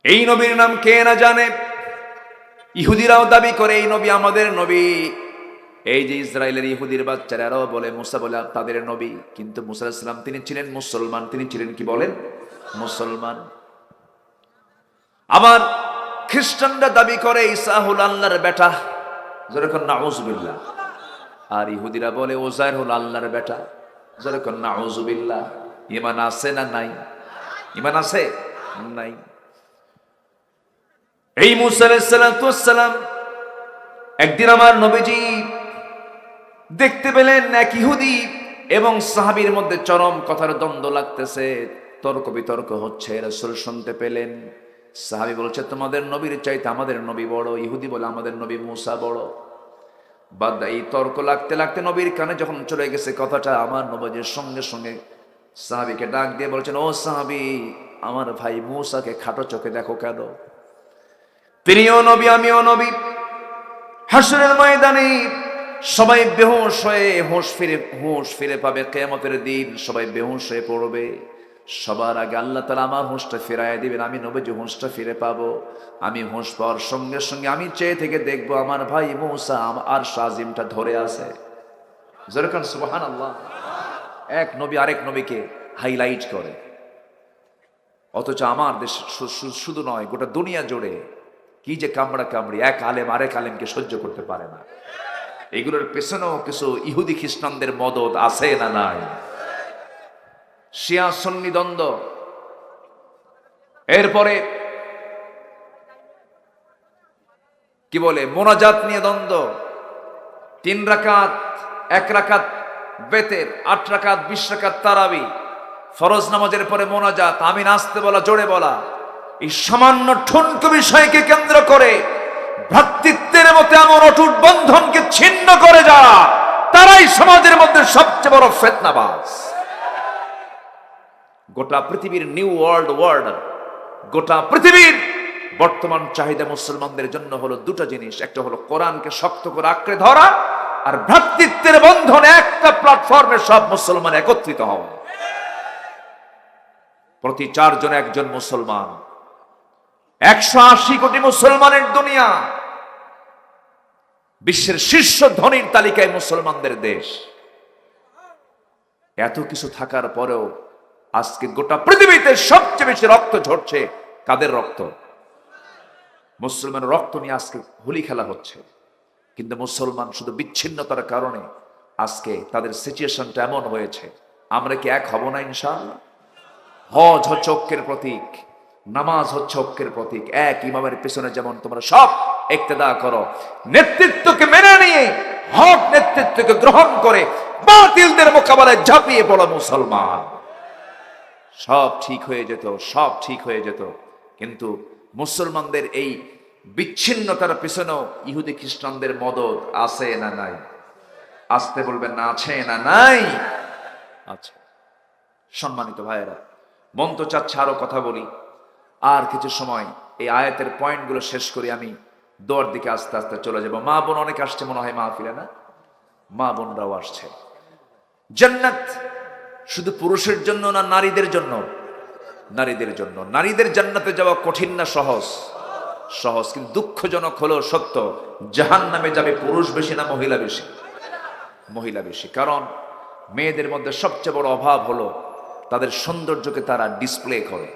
এই নবীর নাম কে না জানে? ইহুদিরাও দাবি করে এই নবী আমাদের নবী। এই যে ইসরায়েলের ইহুদির বাচ্চারাও বলে মুসা বলে তাদের নবী, কিন্তু মুসা আলাইহিস সালাম তিনি ছিলেন মুসলমান, তিনি ছিলেন কি বলেন? মুসলমান। আবার খ্রিস্টানরা দাবি করে ঈসা হল আল্লাহর বেটা, যেরকম নাউজুবিল্লাহ। আর ইহুদিরা বলে ওজাইর হল আল্লাহর বেটা, যেরকম নাউজুবিল্লাহ। ঈমান আছে না নাই? ইমান আছে? নাই। এই মুসা আলাইহিস সালাম একদিন আমার নবীজি দেখতে পেলেন এক ইহুদি এবং সাহাবীর মধ্যে চরম কথার দ্বন্দ্ব লাগতেছে, তর্ক বিতর্ক হচ্ছে। রাসূল শুনতে পেলেন, সাহাবী বলছে তোমাদের নবীর চাইতে আমাদের নবী বড়, ইহুদি বলে আমাদের নবী মুসা বড়। বাদ এই তর্ক লাগতে লাগতে নবীর কানে যখন চলে গেছে কথাটা, আমার নবীর সঙ্গে সঙ্গে সাহাবীকে ডাক দিয়ে বলছেন, ও সাহাবী, আমার ভাই মুসাকে খাটো চোখে দেখো কেন? তিনিও নবী, আমিও নবী। হাসরের ময়দানে সবাই বেহুশ হয়ে হুঁশ ফিরে পাবে। কিয়ামতের দিন সবাই বেহুশ হয়ে পড়বে। সবার আগে আল্লাহ তাআলা আমার হুঁশটা ফিরাইয়া দিবেন, আমি নবীজি হুঁশটা ফিরে পাবো। আমি হুঁশ পাওয়ার সঙ্গে সঙ্গে আমি চেয়ে থেকে দেখবো আমার ভাই মুসা আর শাজিমটা ধরে আছে। যেরকম সুবহানাল্লাহ। এক নবী আরেক নবীকে হাইলাইট করে, অথচ আমার দেশ শুধু নয় গোটা দুনিয়া জুড়ে কি যে কামড়া কামড়ি, এক আলেম আরেক আলেমকে সহ্য করতে পারে না। এগুলোর পেছনেও কিছু ইহুদি খ্রিস্টানদের মদদ আছে না নাই? শিয়া সুন্নি দ্বন্দ্ব, এরপরে কি বলে মোনাজাত নিয়ে দ্বন্দ্ব। 3 রাকাত, 1 রাকাত বেতের, 8 রাকাত, 20 রাকাত তারাবি, ফরজ নামাজের পরে মোনাজাত, আমিন আসতে বলা, জোরে বলা। এই সামান্য ঠুনকো বিষয়কে কেন্দ্র করে ভ্রাতৃত্বের মতো এমন অটুট বন্ধনকে ছিন্ন করে যারা, তারাই সমাজের মধ্যে সবচেয়ে বড় ফিতনাবাজ। গোটা পৃথিবীর নিউ ওয়ার্ল্ড অর্ডার, গোটা পৃথিবীর বর্তমান চাহিদা মুসলমানদের জন্য হলো দুটো জিনিস, একটা হলো কোরআনকে শক্ত করে আঁকড়ে ধরা, আর ভ্রাতৃত্বের বন্ধনে একটা প্ল্যাটফর্মে সব মুসলমান একত্রিত হওয়া। প্রতি 4 জনে একজন মুসলমান, 180 কোটি মুসলমানের দুনিয়া, বিশ্বের শীর্ষ ধনীর তালিকায় মুসলমানদের দেশ। এত কিছু থাকার পরেও আজকে গোটা পৃথিবীতে সবচেয়ে বেশি রক্ত ঝরছে কাদের? রক্ত, মুসলমানের রক্ত নিয়ে আজকে হোলি খেলা হচ্ছে। কিন্তু মুসলমান শুধু বিচ্ছিন্নতার কারণে আজকে তাদের সিচুয়েশনটা এমন হয়েছে। আমরা কি এক হব না ইনশাআল্লাহ? হজ হচ্ছে ঐক্যের প্রতীক, নামাজ হচ্ছে ঐক্যের প্রতীক। এক ইমামের পেছনে যেমন তোমরা সব ইক্তেদা করো, নেতৃত্বকে মেনে নিয়ে হক নেতৃত্বকে গ্রহণ করে বাতিলদের মোকাবেলায় ঝাঁপিয়ে পড়া মুসলমান, সব ঠিক হয়ে যেত, সব ঠিক হয়ে যেত। কিন্তু মুসলমানদের এই বিচ্ছিন্নতার পেছনেও ইহুদি খ্রিস্টানদের মদদ আছে না নাই? আসতে বলবেন না, আছে না নাই? আচ্ছা সম্মানিত ভাইয়েরা, মন তো চাচ্ছে আরো কথা বলি, আর কিছু সময় এই আয়াতের পয়েন্টগুলো শেষ করি, আমি দোয়ার দিকে আস্তে আস্তে চলে যাব। মা বোন অনেক আসছে মনে হয় মাহফিলে, না? মা বোনরাও আসছে। জান্নাত শুধু পুরুষের জন্য না নারীদের জন্য? নারীদের জন্য। নারীদের জান্নাতে যাওয়া কঠিন না সহজ? সহজ। কিন্তু দুঃখজনক হলো সত্য, জাহান্নামে যাবে পুরুষ বেশি না মহিলা বেশি? মহিলা বেশি। কারণ মেয়েদের মধ্যে সবচেয়ে বড় অভাব হলো তাদের সৌন্দর্যকে তারা ডিসপ্লে করে।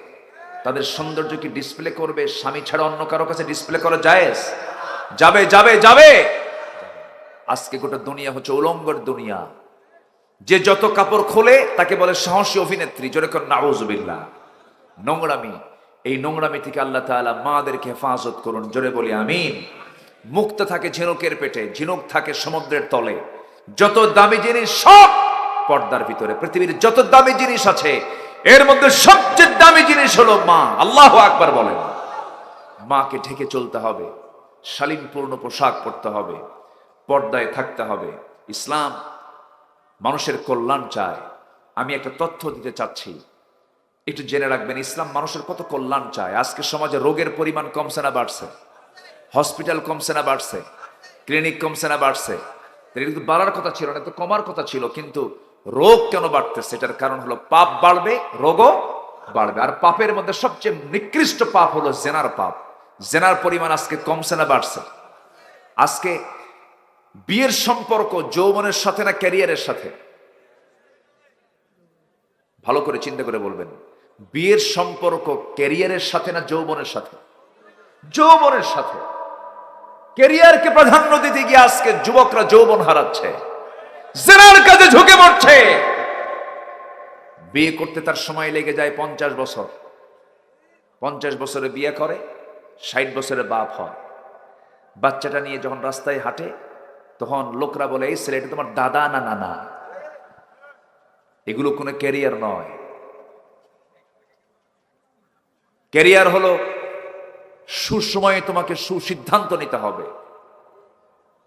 তাদের সৌন্দর্য কি ডিসপ্লে করবে স্বামী ছাড়া অন্য কারো কাছে ডিসপ্লে করা জায়েজ? যাবে যাবে যাবে। আজকে গোটা দুনিয়া হচ্ছে উলঙ্গর দুনিয়া। যে যত কাপড় খোলে তাকে বলে সাহসী অভিনেত্রী, জোরে করে নাউজুবিল্লাহ। নোংরামি, এই নোংরামি থেকে আল্লাহ তাআলা মাদেরকে হেফাজত করুন, জোরে বলি আমিন। মুক্ত থাকে ঝিনুকের পেটে, ঝিনুক থাকে সমুদ্রের তলে। যত দামি জিনিস সব পর্দার ভিতরে। পৃথিবীর যত দামি জিনিস আছে এর মধ্যে সবচেয়ে দামি জিনিস হলো মা। আল্লাহু আকবার বলেন। মাকে ঢেকে চলতে হবে, শালীনপূর্ণ পোশাক পরতে হবে, পর্দায় থাকতে হবে। ইসলাম মানুষের কল্যাণ চায়। আমি একটা তথ্য দিতে চাচ্ছি, একটু জেনে রাখবেন। ইসলাম মানুষের কত কল্যাণ চায়। আজকে সমাজে রোগের পরিমাণ কমছে না বাড়ছে? হসপিটাল কমছে না বাড়ছে? ক্লিনিক কমছে না বাড়ছে? এটা কিন্তু বাড়ার কথা ছিল না, তো কমার কথা ছিল। কিন্তু রোগ কেন বাড়তেছে? এটার কারণ হলো পাপ বাড়বে, রোগও বাড়বে। আর পাপের মধ্যে সবচেয়ে নিকৃষ্ট পাপ হলো জেনার পাপ। জেনার পরিমাণ আজকে কমছে না বাড়ছে? আজকে বিয়ের সম্পর্ক যৌবনের সাথে না ক্যারিয়ারের সাথে? ভালো করে চিন্তা করে বলবেন, বিয়ের সম্পর্ক ক্যারিয়ারের সাথে না যৌবনের সাথে? যৌবনের সাথে। ক্যারিয়ারকে প্রাধান্য দিতে গিয়ে আজকে যুবকরা যৌবন হারাচ্ছে, জেনার কাজে ঝুঁকে পড়ছে। বিয়ে করতে তার সময় লেগে যায় 50 বছর। 50 বছরে বিয়ে করে, 60 বছরে বাপ হয়। বাচ্চাটা নিয়ে যখন রাস্তায় হাঁটে তখন লোকরা বলে, এই ছেলেটা তোমার দাদা না নানা। এগুলো কোনো ক্যারিয়ার নয়। ক্যারিয়ার হলো সুসময়ে তোমাকে সুসিদ্ধান্ত নিতে হবে,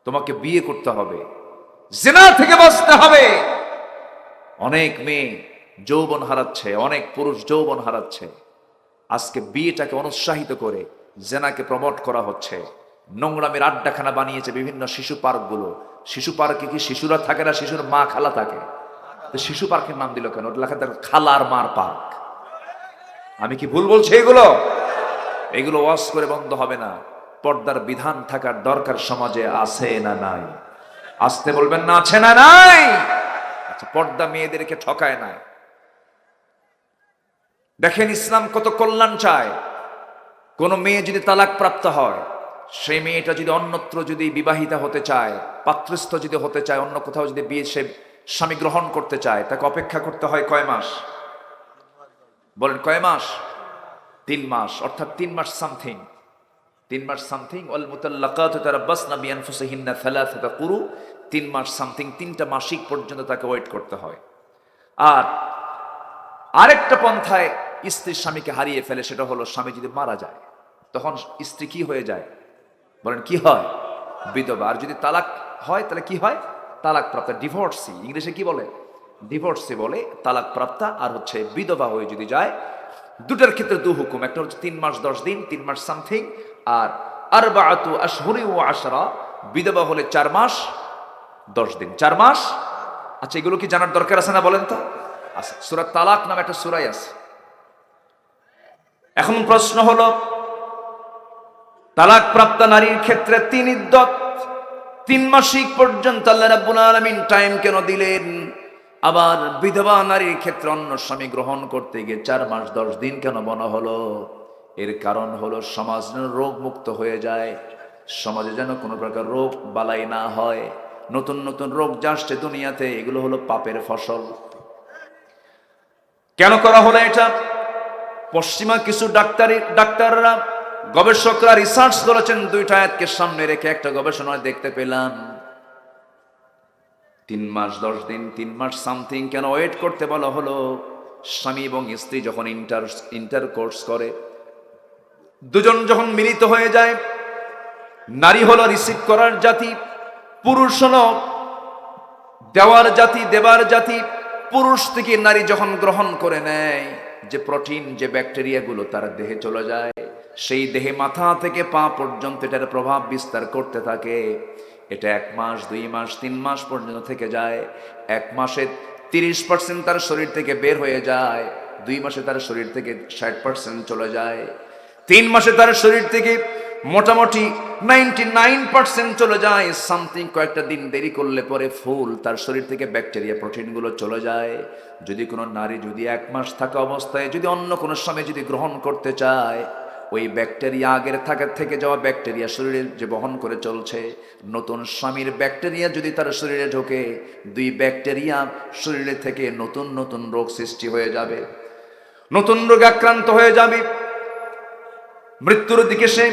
তোমাকে বিয়ে করতে হবে, জিনা থেকে বাঁচতে হবে। অনেক মেয়ে যৌবন হারাচ্ছে, অনেক পুরুষ যৌবন হারাচ্ছে। আজকে বিয়েটাকে অনুৎসাহিত করে জেনাকে প্রমোট করা হচ্ছে। নোংরামের আড্ডাখানা বানিয়েছে বিভিন্ন শিশু পার্কগুলো। শিশু পার্কে কি শিশুরা থাকে না, শিশুর মা খালা থাকে? তো শিশু পার্কের নাম দিল কেন? ওটা লেখা থাকে খালার মার পার্ক। আমি কি ভুল বলছি? এগুলো ওয়াজ করে বন্ধ হবে না। পর্দার বিধান থাকার দরকার সমাজে আছে না নাই? আসতে বলবেন না, আছে না নাই? আচ্ছা, পর্দা মেয়েদেরকে ঠকায় না। দেখেন ইসলাম কত কল্যাণ চায়। কোন মেয়ে যদি তালাক প্রাপ্ত হয়, সেই মেয়েটা যদি অন্যত্র যদি বিবাহিতা হতে চায়, পাত্রস্থ যদি হতে চায়, অন্য কোথাও যদি বিয়ে সে স্বামী গ্রহণ করতে চায়, তাকে অপেক্ষা করতে হয় কয় মাস? বলেন কয় মাস? 3 মাস, অর্থাৎ 3 মাস সামথিং। 3 মাস সামথিং। ওয়াল মুতাল্লাকাতু তারাব্বাসনা বিআনফুসিহিন্না সালাসাতা কুরু। 3 মাস সামথিং, 3টা মাসিক পর্যন্ত তাকে ওয়েট করতে হয়। আর আরেকটা পন্থায় স্ত্রী স্বামীকে হারিয়ে ফেলে, সেটা হলো স্বামী যদি মারা যায়, তখন স্ত্রী কি হয়ে যায়? বলেন কি হয়? বিধবা। আর যদি তালাক হয় তাহলে কি হয়? তালাক প্রাপ্তা, ডিভোর্সি। ইংলিশে কি বলে? ডিভোর্সি বলে। তালাক প্রাপ্তা আর হচ্ছে বিধবা হয়ে যদি যায়, দুটার ক্ষেত্রে দু হুকুম। একটা হচ্ছে 3 মাস 10 দিন, 3 মাস সামথিং। আর আরবাআতু আশহুরি ওয়া আশরা, বিধবা হলে 4 মাস 10 দিন। 4 মাস। আচ্ছা, এগুলো কি জানার দরকার আছে না বলেন তো? আছে। সূরা তালাক নামে একটা সূরাই আছে। এখন প্রশ্ন হলো, তালাক প্রাপ্ত নারীর ক্ষেত্রে 3 ইদ্দত, 3 মাসিক পর্যন্ত আল্লাহ রাব্বুল আলামিন টাইম কেন দিলেন? আবার বিধবা নারীর ক্ষেত্রে অন্য স্বামী গ্রহণ করতে গিয়ে 4 মাস 10 দিন কেন বলা হলো? এর কারণ হলো সমাজ যেন রোগ মুক্ত হয়ে যায়, সমাজে যেন কোনো প্রকার রোগ বালাই না হয়। নতুন নতুন রোগ আসছে দুনিয়াতে, এগুলো হলো পাপের ফসল। কেন করা হলো এটা? পশ্চিমা কিছু ডাক্তাররা, গবেষকরা রিসার্চ করেছেন। 2টা আয়াতকে সামনে রেখে একটা গবেষণায় দেখতে পেলাম 3 মাস 10 দিন, 3 মাস সামথিং কেন ওয়েট করতে বলা হলো? স্বামী এবং স্ত্রী যখন ইন্টারকোর্স করে, দুজন যখন মিলিত হয়ে যায়, নারী হলো রিসিভ করার জাতি, পুরুষ হলো দেওয়ার জাতি, দেবার জাতি। পুরুষ থেকে নারী যখন গ্রহণ করে নেয়, যে প্রোটিন, যে ব্যাকটেরিয়াগুলো তার দেহে চলে যায়, সেই দেহে মাথা থেকে পা পর্যন্ত এটার প্রভাব বিস্তার করতে থাকে। এটা 1 মাস 2 মাস 3 মাস পর্যন্ত থেকে যায়। 1 মাসে 30% তার শরীর থেকে বের হয়ে যায়, 2 মাসে তার শরীর থেকে 60% চলে যায়, 3 মাসে তার শরীর থেকে মোটামুটি 99% চলে যায়। সামথিং কয়েকটা দিন দেরি করলে পরে ফুল তার শরীর থেকে ব্যাকটেরিয়া, প্রোটিনগুলো চলে যায়। যদি কোনো নারী যদি 1 মাস থাকা অবস্থায় যদি অন্য কোনো স্বামী যদি গ্রহণ করতে চায়, ওই ব্যাকটেরিয়া আগের থেকে যাওয়া ব্যাকটেরিয়া শরীরে যে বহন করে চলছে, নতুন স্বামীর ব্যাকটেরিয়া যদি তার শরীরে ঢোকে, 2 ব্যাকটেরিয়া শরীরে থেকে নতুন নতুন রোগ সৃষ্টি হয়ে যাবে, নতুন রোগে আক্রান্ত হয়ে যাবে, মৃত্যুর দিকে সে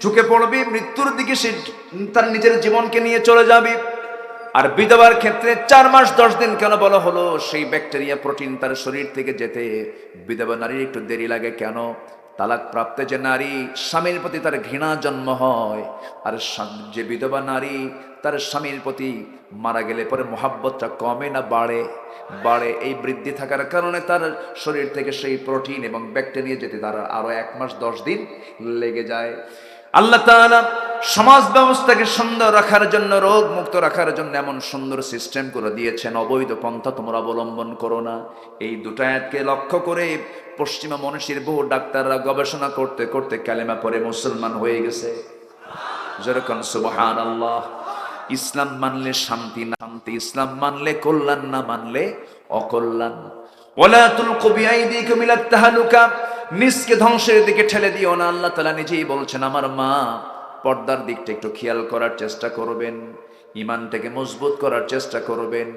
ঝুঁকে পড়বে, মৃত্যুর দিকে সে তার নিজের জীবনকে নিয়ে চলে যাবে। আর বিধবার ক্ষেত্রে 4 মাস 10 দিন কেন বলা হলো? সেই ব্যাকটেরিয়া, প্রোটিন তার শরীর থেকে যেতে বিধবা নারীর একটু দেরি লাগে। কেন? তালাক প্রাপ্তে যে নারী, স্বামীর প্রতি তার ঘৃণা জন্ম হয়। আর যে বিধবা নারী, তার স্বামীর প্রতি মারা গেলে পরে মহাব্বতটা কমে না বাড়ে? বাড়ে। এই বৃদ্ধি থাকার কারণে তার শরীর থেকে সেই প্রোটিন এবং ব্যাকটেরিয়া যেতে তার আরো 1 মাস 10 দিন লেগে যায়। আল্লাহ তাআলা সমাজ ব্যবস্থাকে সুন্দর রাখার জন্য, রোগ মুক্ত রাখার জন্য এমন সুন্দর সিস্টেম করে দিয়েছেন। অবৈধ পন্থা তোমরা অবলম্বন করো না। এই 2টা আয়াতকে লক্ষ্য করে পশ্চিমা মনীষীর বহু ডাক্তাররা গবেষণা করতে করতে কালেমা পড়ে মুসলমান হয়ে গেছে। যেরকম সুবহানাল্লাহ। ইসলাম মানলে শান্তি না শান্তি, ইসলাম মানলে কল্যাণ, না মানলে অকল্যাণ। ওয়ালা তুলকু বিআইদিকুম ইলাত তাহলুকা, নিজকে ধ্বংসের দিকে ঠেলে দিও না। আল্লাহ তাআলা নিজেই বলছেন, আমার মা, পর্দার দিকটা একটু খেয়াল করার চেষ্টা করবেন, ইমানটাকে মজবুত করার চেষ্টা করবেন।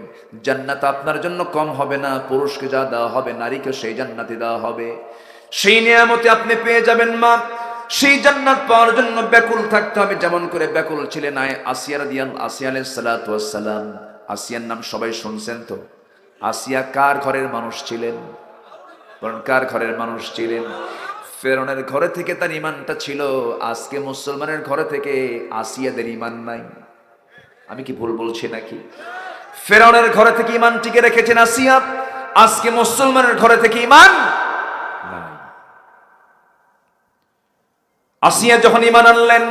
জান্নাত আপনার জন্য কম হবে না। পুরুষকে যা দেওয়া হবে, নারীকে সেই জান্নাতি দেওয়া হবে। সেই নিয়ামতে আপনি পেয়ে যাবেন মা। সেই জান্নাত পাওয়ার জন্য ব্যাকুল থাকতে হবে, যেমন করে ব্যাকুল ছিলেন আসিয়া আলাইহিস সালাতু ওয়াস সালাম। আসিয়ার নাম সবাই শুনছেন তো? আসিয়া কার ঘরের মানুষ ছিলেন? কারণ কার ঘরের মানুষ ছিলেন? ফেরাউনের ঘরে থেকে তার ঈমানটা ছিল। আজকে মুসলমানের ঘরে থেকে আসিয়াদের ঈমান নাই। আমি কি ভুল বলছি নাকি? ফেরাউনের ঘরে থেকে ঈমান টিকে রেখেছেন আসিয়া, আজকে মুসলমানের ঘরে থেকে ঈমান নাই। আসিয়া যখন ঈমান আনলেন,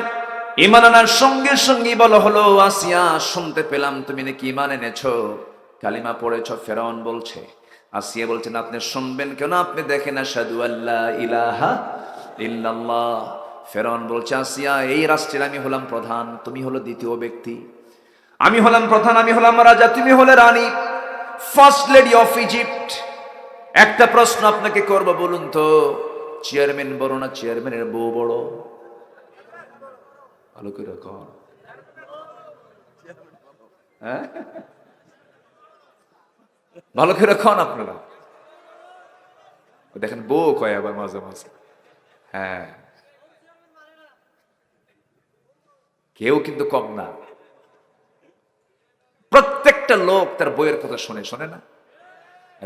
ঈমান আনার সঙ্গে সঙ্গে বলা হলো, আসিয়া শুনতে পেলাম তুমি নাকি ঈমান এনেছো, কালিমা পড়েছো। ফেরাউন বলছে, আসিয়া বলছেন আপনি শুনবেন কেন? আপনি দেখেন আশহাদু আল্লা ইলাহা ইল্লাল্লাহ। ফেরাউন বলছে, আসিয়া এই রাষ্ট্রের আমি হলাম প্রধান, তুমি হলো দ্বিতীয় ব্যক্তি। আমি হলাম প্রধান, আমি হলাম রাজা, তুমি হলে রানী, ফার্স্ট লেডি অফ ইজিপ্ট। একটা প্রশ্ন আপনাকে করব, বলুন তো, চেয়ারম্যান বড় না চেয়ারম্যানের বউ বড়? ভালো করে কর। হ্যাঁ, ভালো করে কন আপনারা। দেখেন বউ কয় আবার মাঝে মাঝে। হ্যাঁ, কেউ কিন্তু কম না। প্রত্যেকটা লোক তার বইয়ের কথা শোনে, শোনে না?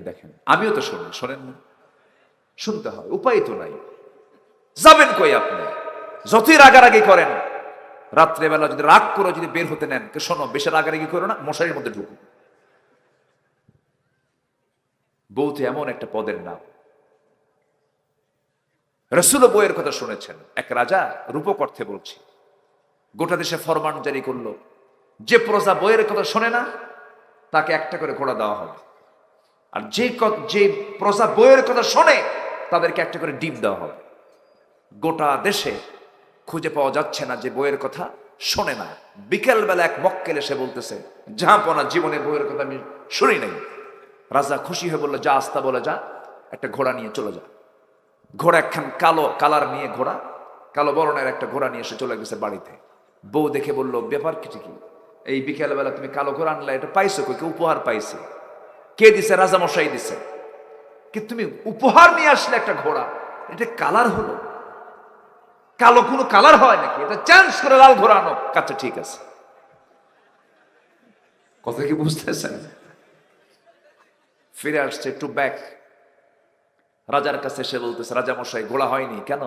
দেখেন আমিও তো শুনি, শোনেন না? শুনতে হয়, উপায় তো নাই। যাবেন কই আপনি? যতই রাগারাগি করেন, রাত্রেবেলা যদি রাগ করে যদি বের হতে নেন, শোনো বেশি রাগারাগি করো না, মশারির মধ্যে ঢুকুন। বউ তো এমন একটা পদের নাম। রাসূল বইয়ের কথা শুনেছেন। এক রাজা, রূপক অর্থে বলছি, গোটা দেশে ফরমান জারি করলো, যে প্রজা বইয়ের কথা শোনে না তাকে একটা করে ঘোড়া দেওয়া হবে, আর যে প্রজা বইয়ের কথা শোনে তাদেরকে একটা করে ডিম দেওয়া হবে। গোটা দেশে খুঁজে পাওয়া যাচ্ছে না যে বইয়ের কথা শোনে না। বিকেল বেলা এক মক্কেল এসে বলতেছে, জাহাপনা জীবনে বইয়ের কথা আমি শুনি নাই। রাজা খুশি হয়ে বললো, যা আস্তা বলে যা, একটা ঘোড়া নিয়ে চলে যা। ঘোড়া একখান কালো কালার নিয়ে, ঘোড়া কালো বর্ণের একটা ঘোড়া নিয়ে এসে চলে গেছে বাড়িতে। বউ দেখে বললো, ব্যাপার কি কি, এই বিকেল বেলা তুমি কালো ঘোড়া আনলা, এটা পাইছো কই? কে উপহার পাইছে? কে দিছে? রাজা মশাই দিছে। কি তুমি উপহার নিয়ে আসলে একটা ঘোড়া, এটা কালার হলো? কালো কোনো কালার হয় নাকি? এটা চেঞ্জ করে লাল ঘোড়া আনো। আচ্ছা ঠিক আছে। কথা কি বুঝতেছেন? ফিরে আসছে একটু ব্যাক, রাজার কাছে এসে বলতেছে, রাজা মশাই ঘোড়া হয়নি কেন?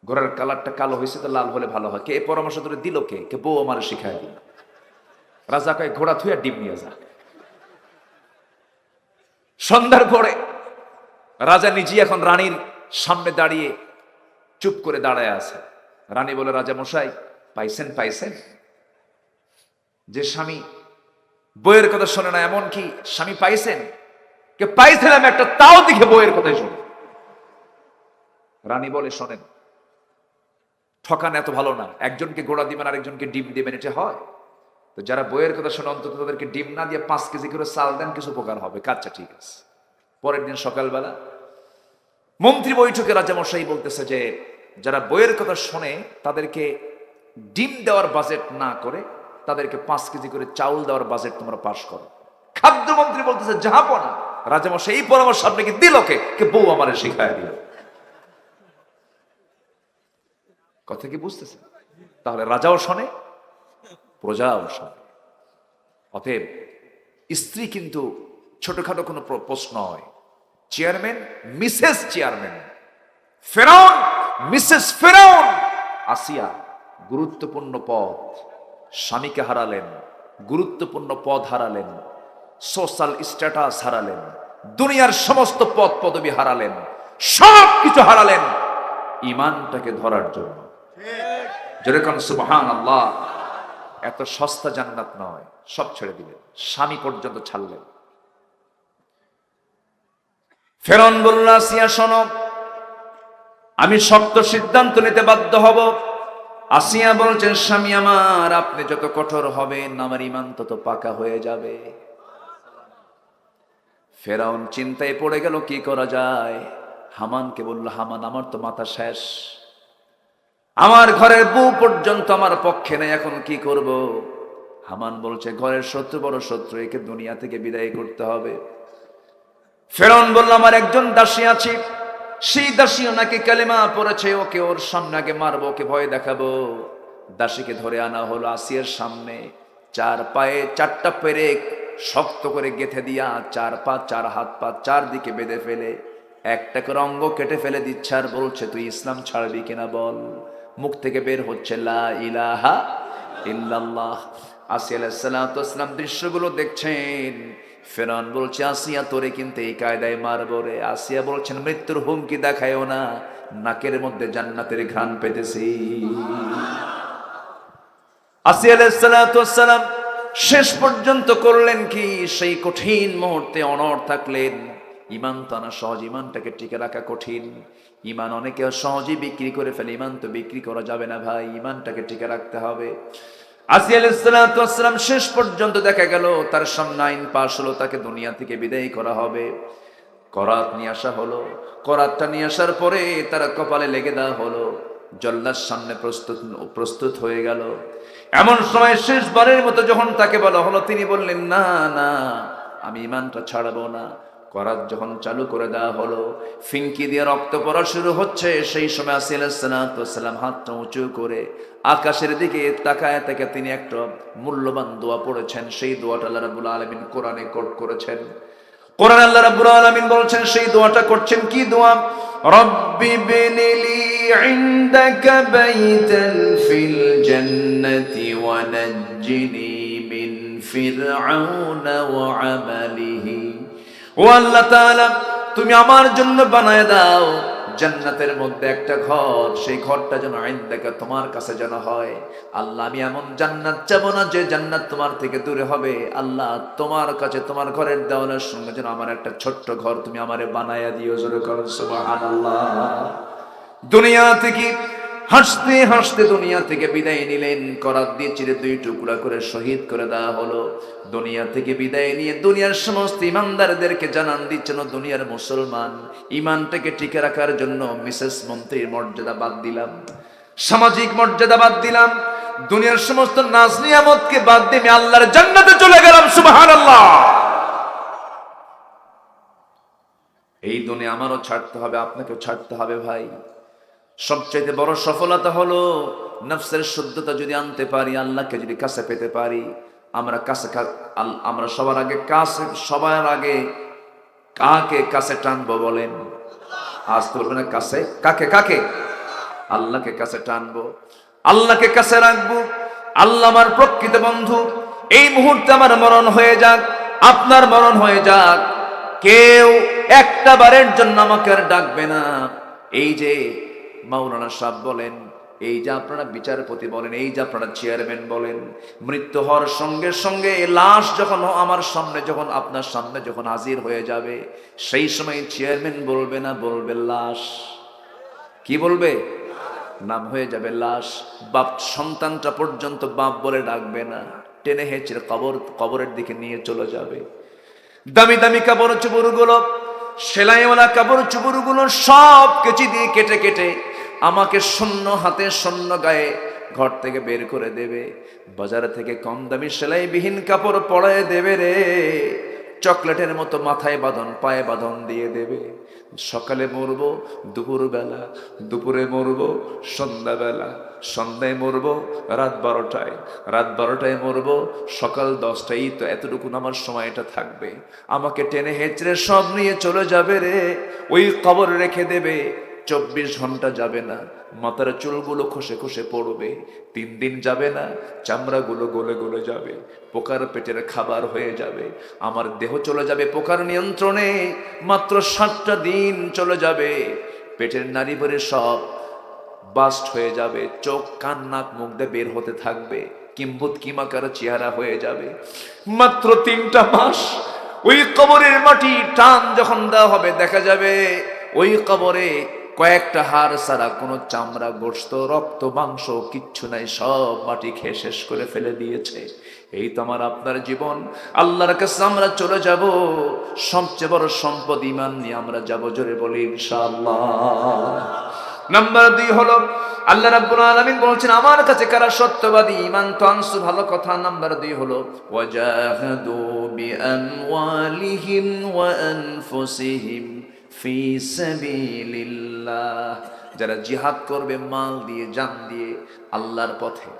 ঘোড়ার কালারটা কালো হয়েছে তো লাল হলে ভালো হয়। কে পরামর্শ ধরে দিল? কে বউ আমার শিখায় দিল। রাজা কয়, ঘোড়া থুয়া ডিম নিয়ে যা। সন্ধ্যার পরে রাজা নিজে এখন রানীর সামনে দাঁড়িয়ে চুপ করে দাঁড়ায় আছে। রানী বলে, রাজা মশাই পাইছেন? যে স্বামী বইয়ের কথা শোনে না, এমন কি স্বামী পাইছেন? কে পাইছিলাম একটা, তাও দেখে বইয়ের কথাই শোনে। রানী বলে, শোনেন, ঠকান এত ভালো না। একজনকে ঘোড়া দিবেন, আরেকজনকে ডিম দিবেন, এটা হয়? তো যারা বইয়ের কথা শোনে অন্তত তাদেরকে ডিম না দিয়ে 5 কেজি করে চাল দেন, কিছু উপকার হবে। আচ্ছা ঠিক আছে। পরের দিন সকালবেলা মন্ত্রী বৈঠকে রাজামশাই বলতেছে যে, যারা বইয়ের কথা শোনে তাদেরকে ডিম দেওয়ার বাজেট না করে তাদেরকে 5 কেজি করে চাউল দেওয়ার বাজেট তোমরা পাস করো। খাদ্যমন্ত্রী বলতেছে, জাহাপনা, রাজামশাই এই পরামর্শ আপনাকে দিল কে? বউ আমারে শিখায় দিল। কথা কি বুঝতেছে? তাহলে রাজাও শোনে, প্রজাও শোনে। অতএব স্ত্রী কিন্তু ছোটখাটো কোনো প্রশ্ন নয়। চেয়ারম্যান, মিসেস চেয়ারম্যান, ফেরাউন, মিসেস ফেরাউন, আসিয়া গুরুত্বপূর্ণ পদ। স্বামীকে হারালেন, গুরুত্বপূর্ণ পদ হারালেন, সোশ্যাল স্ট্যাটাস হারালেন, দুনিয়ার সমস্ত পদ পদবি হারালেন, সব কিছু হারালেন ঈমানটাকে ধরার জন্য। যেরকম সুবহানাল্লাহ। এত সস্তা জান্নাত নয়, সব ছেড়ে দিলেন, স্বামী পর্যন্ত ছাড়লেন। ফেরাউন বলল, আসিয়া শোনো, আমি শক্ত সিদ্ধান্ত নিতে বাধ্য হব। আসিয়া বলছেন, স্বামী আমার, আপনি যত কঠোর হবেন আমার ঈমান তত পাকা হয়ে যাবে। ফেরাউন চিন্তায় পড়ে গেল, কি করা যায়। হামানকে বলল, হামান, আমার তো মাথা শেষ, আমার ঘরের বউ পর্যন্ত আমার পক্ষে নেই, এখন কি করব? হামান বলছে, ঘরের শত্রু বড় শত্রু, একে দুনিয়া থেকে বিদায় করতে হবে। ফেরাউন বলল, আমার একজন দাসী আছে, সেই দাসী ওনাকে কালেমা পড়েছে, ওকে ওর সামনে আগে মারবো, ওকে ভয় দেখাবো। দাসীকে ধরে আনা হলো আসিয়ার সামনে, চার পায়ে চারটা পেরেক শক্ত করে গেথে দিয়া, চার পা চার হাত পা চারদিকে বেঁধে ফেলে একটা করে অঙ্গ কেটে ফেলে দিচ্ছে, আর বলছে তুই ইসলাম ছাড়বি কিনা বল। মুখ থেকে বের হচ্ছে লা ইলাহা ইল্লাল্লাহ। আসিয়া আলাইহিস সালাতু ওয়াস সালাম দৃশ্যগুলো দেখছেন। ফেরাউন বলছে আসিয়া তোরে কিন্তু এই কায়দায় মারবো রে। আসিয়া বলছেন মৃত্যুর হুমকি দেখায়ও না, নাকের মধ্যে জান্নাতের ঘ্রাণ পেতেছি। আসিয়া আলাইহিস সালাতু ওয়াস সালাম শেষ পর্যন্ত করলেন কি, সেই কঠিন মুহূর্তে অনড় থাকলেন। ইমান তো আনা সহজ, ইমানটাকে টিকে রাখা কঠিন। ইমান অনেকে সহজেই বিক্রি করে ফেলে, ইমান তো বিক্রি করা যাবে না ভাই, ইমানটাকে টিকে রাখতে হবে। আসিয়া আলাইহিস সালাতু ওয়াস সালাম শেষ পর্যন্ত দেখা গেল তার সামনে আইন পাশ হলো, তাকে দুনিয়া থেকে বিদায় করা হবে। করাত নিয়ে আসা হলো, করাতটা নিয়ে আসার পরে তারা কপালে লেগে দেওয়া হলো, জল্লার সামনে প্রস্তুত হয়ে গেল। এমন সময় শেষবারের মতো যখন তাকে বলা হলো, তিনি বললেন না না, আমি ইমানটা ছাড়বো না। করাত যখন চালু করে দেওয়া হলো, ফিনকি দিয়ে রক্ত পড়া শুরু হচ্ছে, সেই সময় আসিয়া আলাইহিস সালাতু ওয়াস সালাম হাতটা উঁচু করে আকাশের দিকে তাকায় থেকে তিনি একটা মূল্যবান দোয়া পড়েছেন। সেই দোয়াটা আল্লাহ রাব্বুল আলামিন কোরআনে কোট করেছেন। কোরআন আল্লাহ রাব্বুল আলামিন বলছেন, সেই দোয়াটা করছেন কি দোয়া? রব্বি বিনিলি ইনদাকা বাইতান ফিল জান্নাতি ওয়া নাজ্জিনি মিন ফিরআউনা ওয়া আমালিহি। ও আল্লাহ তাআলা, তুমি আমার জন্য বানায় দাও জান্নাতের মধ্যে একটা ঘর, সেই ঘরটা যেন ইনদাকা তোমার কাছে যেন হয়। আল্লাহ আমি এমন জান্নাত চাবো না যে জান্নাত তোমার থেকে দূরে হবে। আল্লাহ তোমার কাছে, তোমার ঘরের দেওয়ালের সঙ্গে যেন আমার একটা ছোট্ট ঘর তুমি আমারে বানায়া দিও। জোরে করো সুবহানাল্লাহ। দুনিয়া থেকে হাসতে হাসতে দুনিয়া থেকে বিদায় নিলেন। করাত দিয়ে চিরে দুই টুকরা করে শহীদ করে দেওয়া হলো। দুনিয়া থেকে বিদায় নিয়ে দুনিয়ার সমস্ত ইমানদারদেরকে জানান দিচ্ছেন, দুনিয়ার মুসলমান, ইমানটাকে টিকে রাখার জন্য মিসেস মন্ত্রীর মর্যাদা বাদ দিলাম, সামাজিক মর্যাদা বাদ দিলাম, দুনিয়ার সমস্ত নাজ নিয়ামতকে বাদ দিয়ে আমি আল্লাহর জান্নাতে চলে গেলাম। সুবহানাল্লাহ। এই দুনিয়া আমারও ছাড়তে হবে, আপনাকেও ছাড়তে হবে ভাই। সবচাইতে বড় সফলতা হলো নফসের শুদ্ধতা যদি আনতে পারি, আল্লাহকে যদি কাছে পেতে পারি। আমরা সবার আগে কাকে কাছে টানবো বলেন? আজ তো বলবেন না কাছে, কাকে? আল্লাহকে কাছে টানবো, আল্লাহকে কাছে রাখবো। আল্লাহ আমার প্রকৃত বন্ধু। এই মুহূর্তে আমার মরণ হয়ে যাক, আপনার মরণ হয়ে যাক, কেউ একটা বারের জন্য আমাকে আর ডাকবে না। এই যে মাওলানা সাহেব বলেন, এই যে আপনারা বিচারপতি বলেন, এই যে আপনারা চেয়ারম্যান বলেন, মৃত্যু হওয়ার সঙ্গে সঙ্গে লাশ যখন আমার সামনে, যখন আপনার সামনে যখন হাজির হয়ে যাবে, সেই সময় চেয়ারম্যান বলবে না, বলবে লাশ। কি বলবে? নাম হয়ে যাবে লাশ। বাপ সন্তানটা পর্যন্ত বাপ বলে ডাকবে না, টেনে হেঁচড়ে কবরের দিকে নিয়ে চলে যাবে। দামি দামি কাপড় চুপড়গুলো, সেলাইওয়ালা কাপড় চুপড়গুলো সব কেচি দিয়ে কেটে কেটে আমাকে শূন্য হাতে শূন্য গায়ে ঘর থেকে বের করে দেবে। বাজার থেকে কম দামি সেলাইবিহীন কাপড় পরায় দেবে রে। চকলেটের মতো মাথায় বাঁধন, পায়ে বাঁধন দিয়ে দেবে। সকালে মরবো দুপুরবেলা, দুপুরে মরবো সন্ধ্যাবেলা, সন্ধ্যায় মরবো রাত 12টায়, রাত 12টায় মরবো সকাল 10টায়। তো এতটুকু আমার সময়টা থাকবে। আমাকে টেনে হেঁচড়ে সব নিয়ে চলে যাবে রে। ওই কবর রেখে দেবে। 24 ঘন্টা যাবে না, মাথার চুলগুলো খসে খসে পড়বে। 3 দিন যাবে না, চামড়াগুলো গলে গলে যাবে, পোকার পেটের খাবার হয়ে যাবে। আমার দেহ চলে যাবে পোকার নিয়ন্ত্রণে। মাত্র 7টা দিন চলে যাবে, পেটের নাড়ি ভরে সব বাস্ট হয়ে যাবে। চোখ কান নাক মুখ দিয়ে বের হতে থাকবে, কিম্বুত কিমাকার চেহারা হয়ে যাবে। মাত্র 3টা মাস ওই কবরের মাটি টান যখন দেওয়া হবে, দেখা যাবে ওই কবরে কয়েকটা হাড় ছাড়া কোনো চামড়া, গোশত, রক্ত, মাংস কিচ্ছু নাই, সব মাটি খেয়ে শেষ করে ফেলে দিয়েছে। এই তো আমার আপনার জীবন। আল্লাহর কাছে আমরা চলে যাব, সবচেয়ে বড় সম্পদ ঈমান নিয়ে আমরা যাব। জোরে বলি ইনশাআল্লাহ। নাম্বার 2 হলো আল্লাহ রাব্বুল আলামিন বলছেন আমার কাছে কারা সত্যবাদী, ঈমান তো আনসু, ভালো কথা। নাম্বার 2 হলো ওয়াজাহাদু বিআমওয়ালিহিম ওয়া আনফুসিহিম ফি সাবিলিল্লাহ, যারা জিহাদ করবে মাল দিয়ে জান দিয়ে আল্লাহর পথে,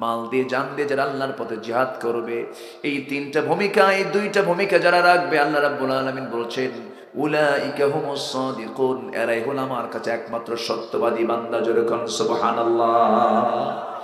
মাল দিয়ে জান দিয়ে যারা আল্লাহর পথে জিহাদ করবে, এই তিনটা ভূমিকা, এই দুইটা ভূমিকা যারা রাখবে, আল্লাহ রাব্বুল আলামিন বলছেন উলাইকা হুমুস সাদিকুন, এরাই হলো আমার কাছে একমাত্র সত্যবাদী বান্দা। জোরে কোন সুবহানাল্লাহ।